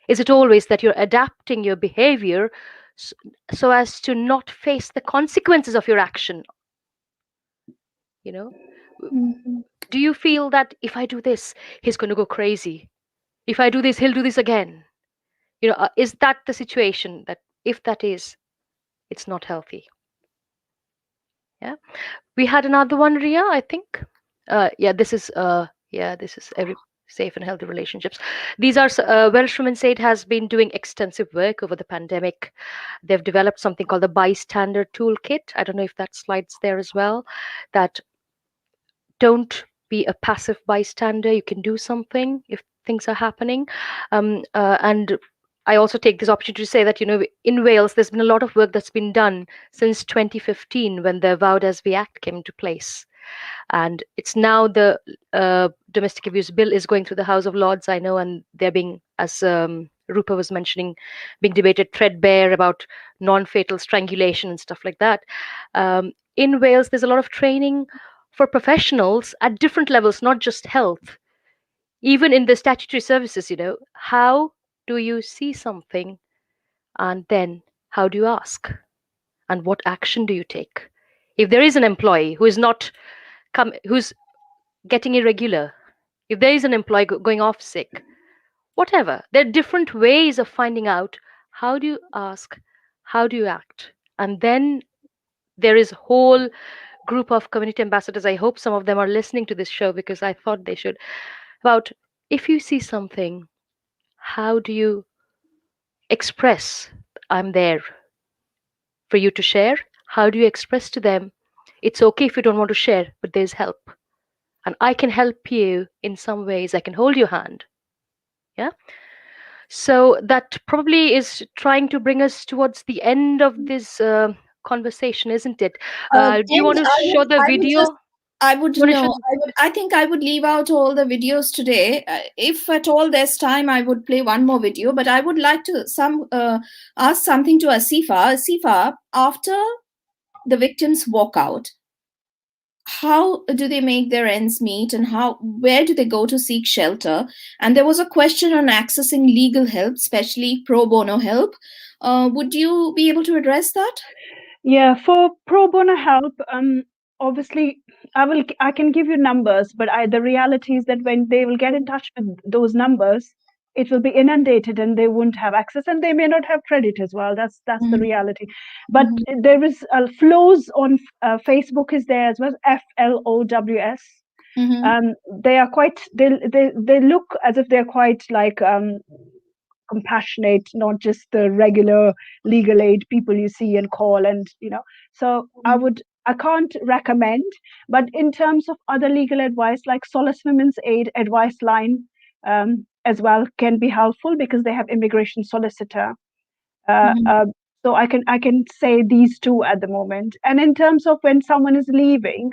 Is it always that you're adapting your behavior s- so as to not face the consequences of your action? You know, Mhm. do you feel that if I do this, he's going to go crazy? If I do this, he'll do this again? Is that the situation that if that is, it's not healthy? Yeah. We had another one, Ria, I think. This is every safe and healthy relationships. These are Welsh Women's Aid has been doing extensive work over the pandemic. They've developed something called the bystander toolkit. I don't know if that slide's there as well. That don't be a passive bystander. You can do something if things are happening. And I also take this opportunity to say that, in Wales, there's been a lot of work that's been done since 2015 when the Vowed as We Act came into place. And it's now the domestic abuse bill is going through the House of Lords, I know, and they're being, as Rupa was mentioning, being debated threadbare about non-fatal strangulation and stuff like that. In Wales, there's a lot of training for professionals at different levels, not just health, even in the statutory services. How do you see something, and then how do you ask, and what action do you take if there is an employee who is not who's getting irregular, if there is an employee going off sick, whatever. There are different ways of finding out how do you ask, how do you act. And then there is a whole group of community ambassadors. I hope some of them are listening to this show because I thought they should. About if you see something, how do you express, I'm there for you to share? How do you express to them, it's okay if you don't want to share, but there's help. And I can help you in some ways. I can hold your hand. Yeah. So that probably is trying to bring us towards the end of this conversation, isn't it? Do you And want to show the I would just, video? I would You want to know, show I think I would leave out all the videos today. If at all there's time, I would play one more video, but I would like to ask something to Asifa. Asifa, after the victims walk out, how do they make their ends meet, and where do they go to seek shelter? And there was a question on accessing legal help, especially pro bono help. Would you be able to address that? Yeah, for pro bono help, obviously I can give you numbers, but the reality is that when they will get in touch with those numbers, it will be inundated and they won't have access, and they may not have credit as well. That's the Mhm. reality. But Mhm. there is flows on Facebook is there as well, FLOWS. They are quite, they look as if they're quite like compassionate, not just the regular legal aid people you see and call, and so I can't recommend. But in terms of other legal advice, like Solace Women's Aid advice line as well can be helpful, because they have immigration solicitor. So I can say these two at the moment. And in terms of when someone is leaving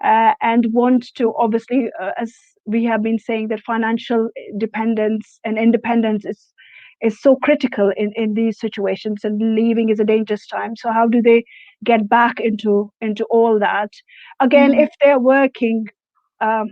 and want to, obviously, as we have been saying, that financial dependence and independence is so critical in these situations, and leaving is a dangerous time. So how do they get back into all that? Again, if they're working,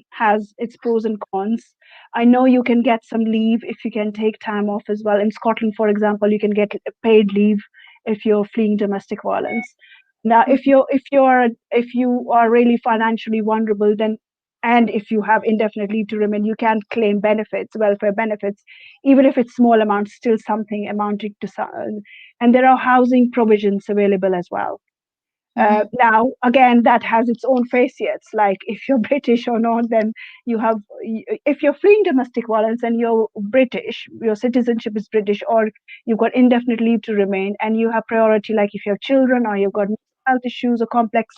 has its pros and cons. I know you can get some leave if you can take time off as well. In Scotland, for example, you can get paid leave if you're fleeing domestic violence. Now, if you are really financially vulnerable, then, and if you have indefinite leave to remain, you can claim benefits, welfare benefits, even if it's small amounts, still something amounting to some. And there are housing provisions available as well. Now, again, that has its own facets. Like, if you're British or not, then if you're fleeing domestic violence and you're British, your citizenship is British, or you've got indefinite leave to remain, and you have priority, like if you have children or you've got health issues or complex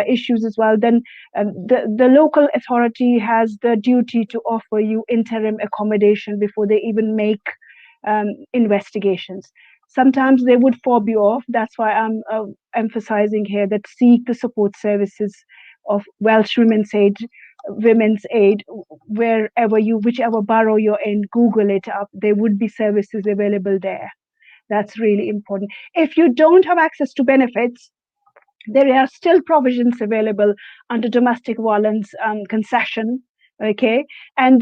issues as well, then the local authority has the duty to offer you interim accommodation before they even make investigations. Sometimes they would fob you off. That's why I'm emphasizing here that seek the support services of Welsh Women's Aid, whichever borough you're in. Google it up. There would be services available there. That's really important. If you don't have access to benefits, there are still provisions available under domestic violence concession. Okay, and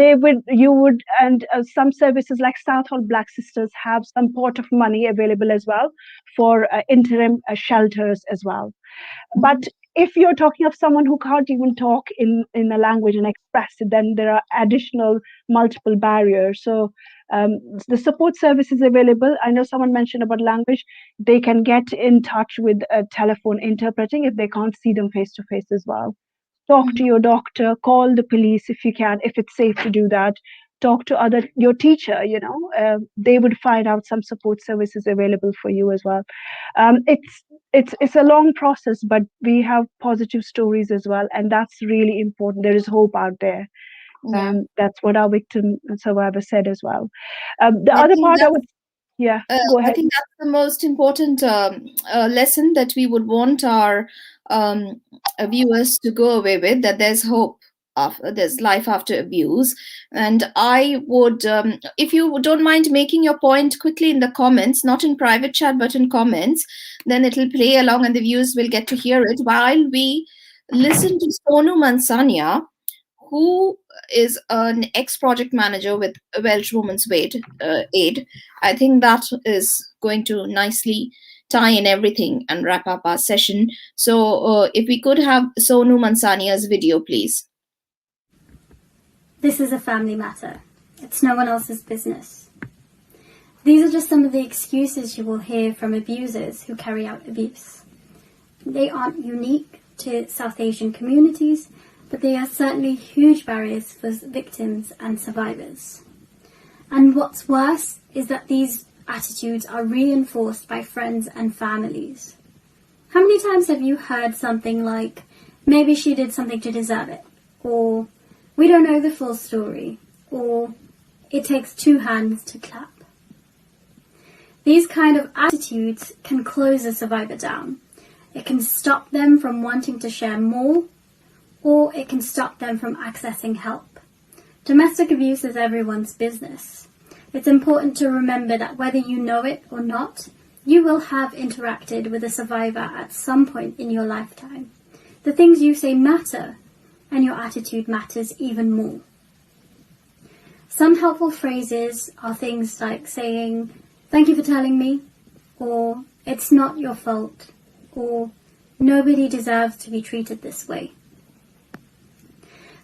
some services like Southall Black Sisters have some pot of money available as well for interim shelters as well. But if you're talking of someone who can't even talk in a language and express it, then there are additional multiple barriers. So the support service is available. I know someone mentioned about language. They can get in touch with telephone interpreting if they can't see them face to face as well. Talk to your doctor, call the police if you can, if it's safe to do that. Talk to your teacher, they would find out some support services available for you as well. It's a long process, but we have positive stories as well, and that's really important. There is hope out there. That's what our victim and survivor said as well. The other part I would, go ahead. I think that's the most important lesson that we would want our viewers to go away with, that there's hope. There's life after abuse. And I would, if you don't mind making your point quickly in the comments, not in private chat, but in comments, then it'll play along and the viewers will get to hear it while we listen to Sonu Mansania, who is an ex-project manager with Welsh Women's Aid. I think that is going to nicely tie in everything and wrap up our session. So if we could have Sonu Mansania's video, please. This is a family matter. It's no one else's business. These are just some of the excuses you will hear from abusers who carry out abuse. They aren't unique to South Asian communities, but they are certainly huge barriers for victims and survivors. And what's worse is that these attitudes are reinforced by friends and families. How many times have you heard something like, maybe she did something to deserve it, or we don't know the full story, or it takes two hands to clap? These kind of attitudes can close a survivor down. It can stop them from wanting to share more, or it can stop them from accessing help. Domestic abuse is everyone's business. It's important to remember that whether you know it or not, you will have interacted with a survivor at some point in your lifetime. The things you say matter, and your attitude matters even more. Some helpful phrases are things like saying, "Thank you for telling me," or "It's not your fault," or "Nobody deserves to be treated this way."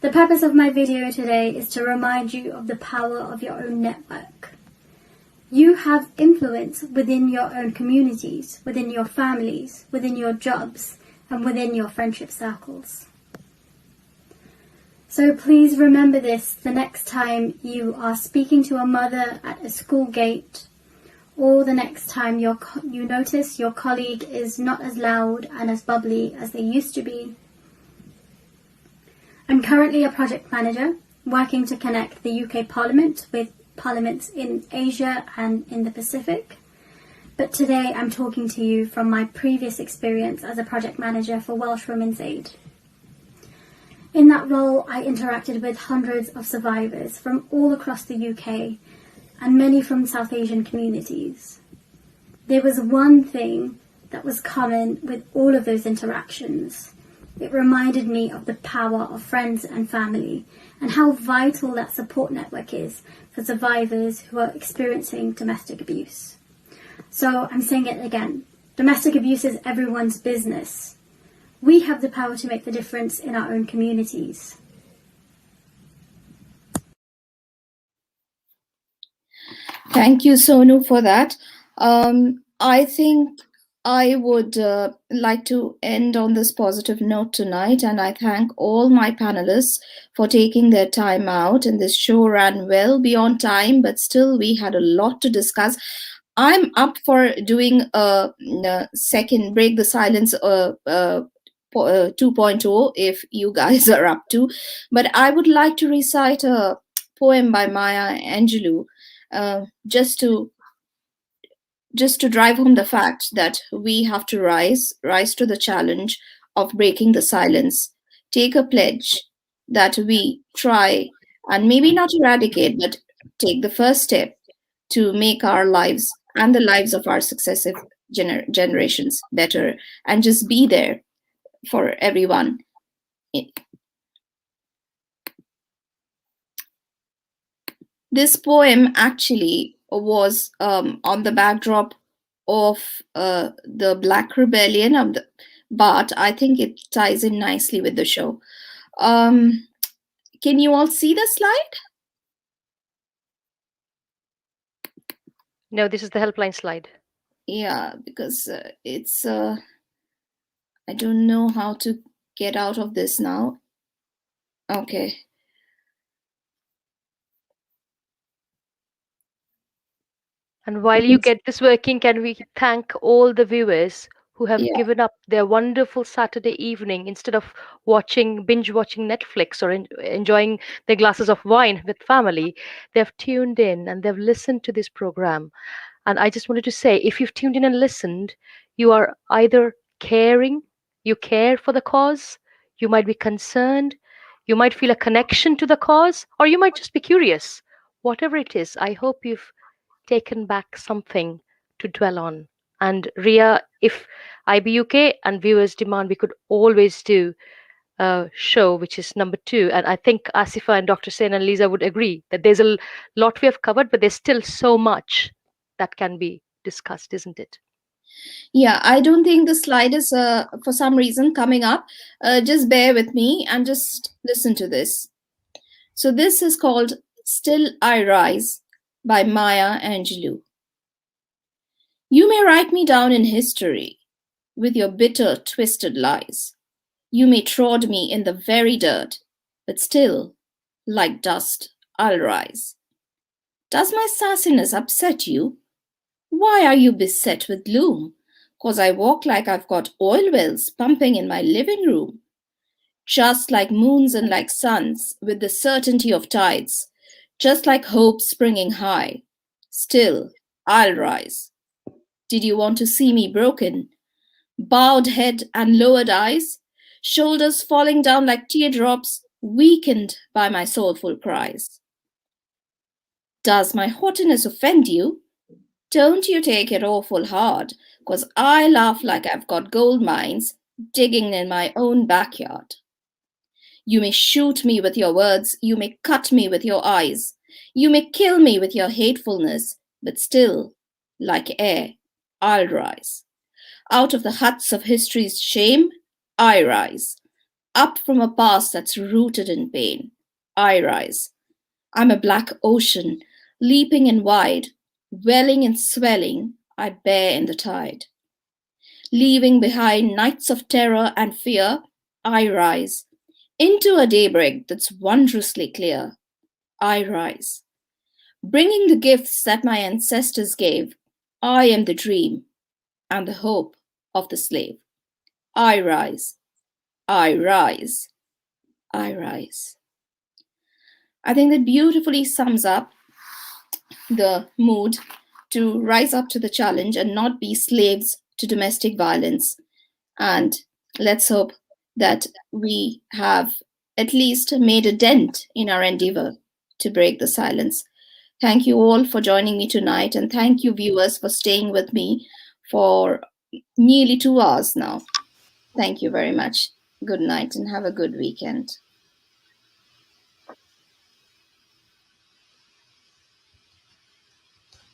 The purpose of my video today is to remind you of the power of your own network. You have influence within your own communities, within your families, within your jobs, and within your friendship circles. So please remember this the next time you are speaking to a mother at a school gate, or the next time you notice your colleague is not as loud and as bubbly as they used to be. I'm currently a project manager working to connect the UK Parliament with parliaments in Asia and in the Pacific. But today I'm talking to you from my previous experience as a project manager for Welsh Women's Aid. In that role, I interacted with hundreds of survivors from all across the UK and many from South Asian communities. There was one thing that was common with all of those interactions. It reminded me of the power of friends and family and how vital that support network is for survivors who are experiencing domestic abuse. So I'm saying it again. Domestic abuse is everyone's business. We have the power to make the difference in our own communities. Thank you, Sonu, for that. I think I would like to end on this positive note tonight, and I thank all my panelists for taking their time out. And this show ran well beyond time, but still we had a lot to discuss. I'm up for doing a second Break the Silence 2.0 if you guys are up to. But I would like to recite a poem by Maya Angelou, just to drive home the fact that we have to rise to the challenge of breaking the silence. Take a pledge that we try, and maybe not eradicate, but take the first step to make our lives and the lives of our successive generations better, and just be there for everyone. This poem actually was on the backdrop of the Black Rebellion, but I think it ties in nicely with the show. Can you all see the slide? No, this is the helpline slide. Yeah, because it's I don't know how to get out of this now. Okay. And while you get this working, can we thank all the viewers who have given up their wonderful Saturday evening instead of binge watching Netflix or enjoying their glasses of wine with family? They've tuned in and they've listened to this program. And I just wanted to say, if you've tuned in and listened, you are either caring, you care for the cause, you might be concerned, you might feel a connection to the cause, or you might just be curious. Whatever it is, I hope you've taken back something to dwell on. And Ria, if IBUK and viewers demand, we could always do a show which is number 2. And I think Asifa and Dr. Sen and Lisa would agree that there's a lot we have covered, but there's still so much that can be discussed, isn't it? Yeah, I don't think the slide is for some reason coming up. Just bear with me and just listen to this. So this is called Still I Rise by Maya Angelou. You may write me down in history with your bitter, twisted lies. You may trod me in the very dirt, but still, like dust, I'll rise. Does my sassiness upset you? Why are you beset with gloom? 'Cause I walk like I've got oil wells pumping in my living room. Just like moons and like suns, with the certainty of tides, just like hope springing high. Still, I'll rise. Did you want to see me broken? Bowed head and lowered eyes, shoulders falling down like teardrops, weakened by my soulful cries. Does my haughtiness offend you? Don't you take it awful hard, 'cause I laugh like I've got gold mines digging in my own backyard. You may shoot me with your words, you may cut me with your eyes, you may kill me with your hatefulness, but still, like air, I'll rise. Out of the huts of history's shame, I rise. Up from a past that's rooted in pain, I rise. I'm a black ocean, leaping and wide, welling and swelling, I bear in the tide. Leaving behind nights of terror and fear, I rise. Into a daybreak that's wondrously clear, I rise, bringing the gifts that my ancestors gave. I am the dream and the hope of the slave. I rise, I rise, I rise. I think that beautifully sums up the mood to rise up to the challenge and not be slaves to domestic violence. And let's hope that we have at least made a dent in our endeavor to break the silence. Thank you all for joining me tonight, and thank you, viewers, for staying with me for nearly 2 hours now. Thank you very much. Good night and have a good weekend.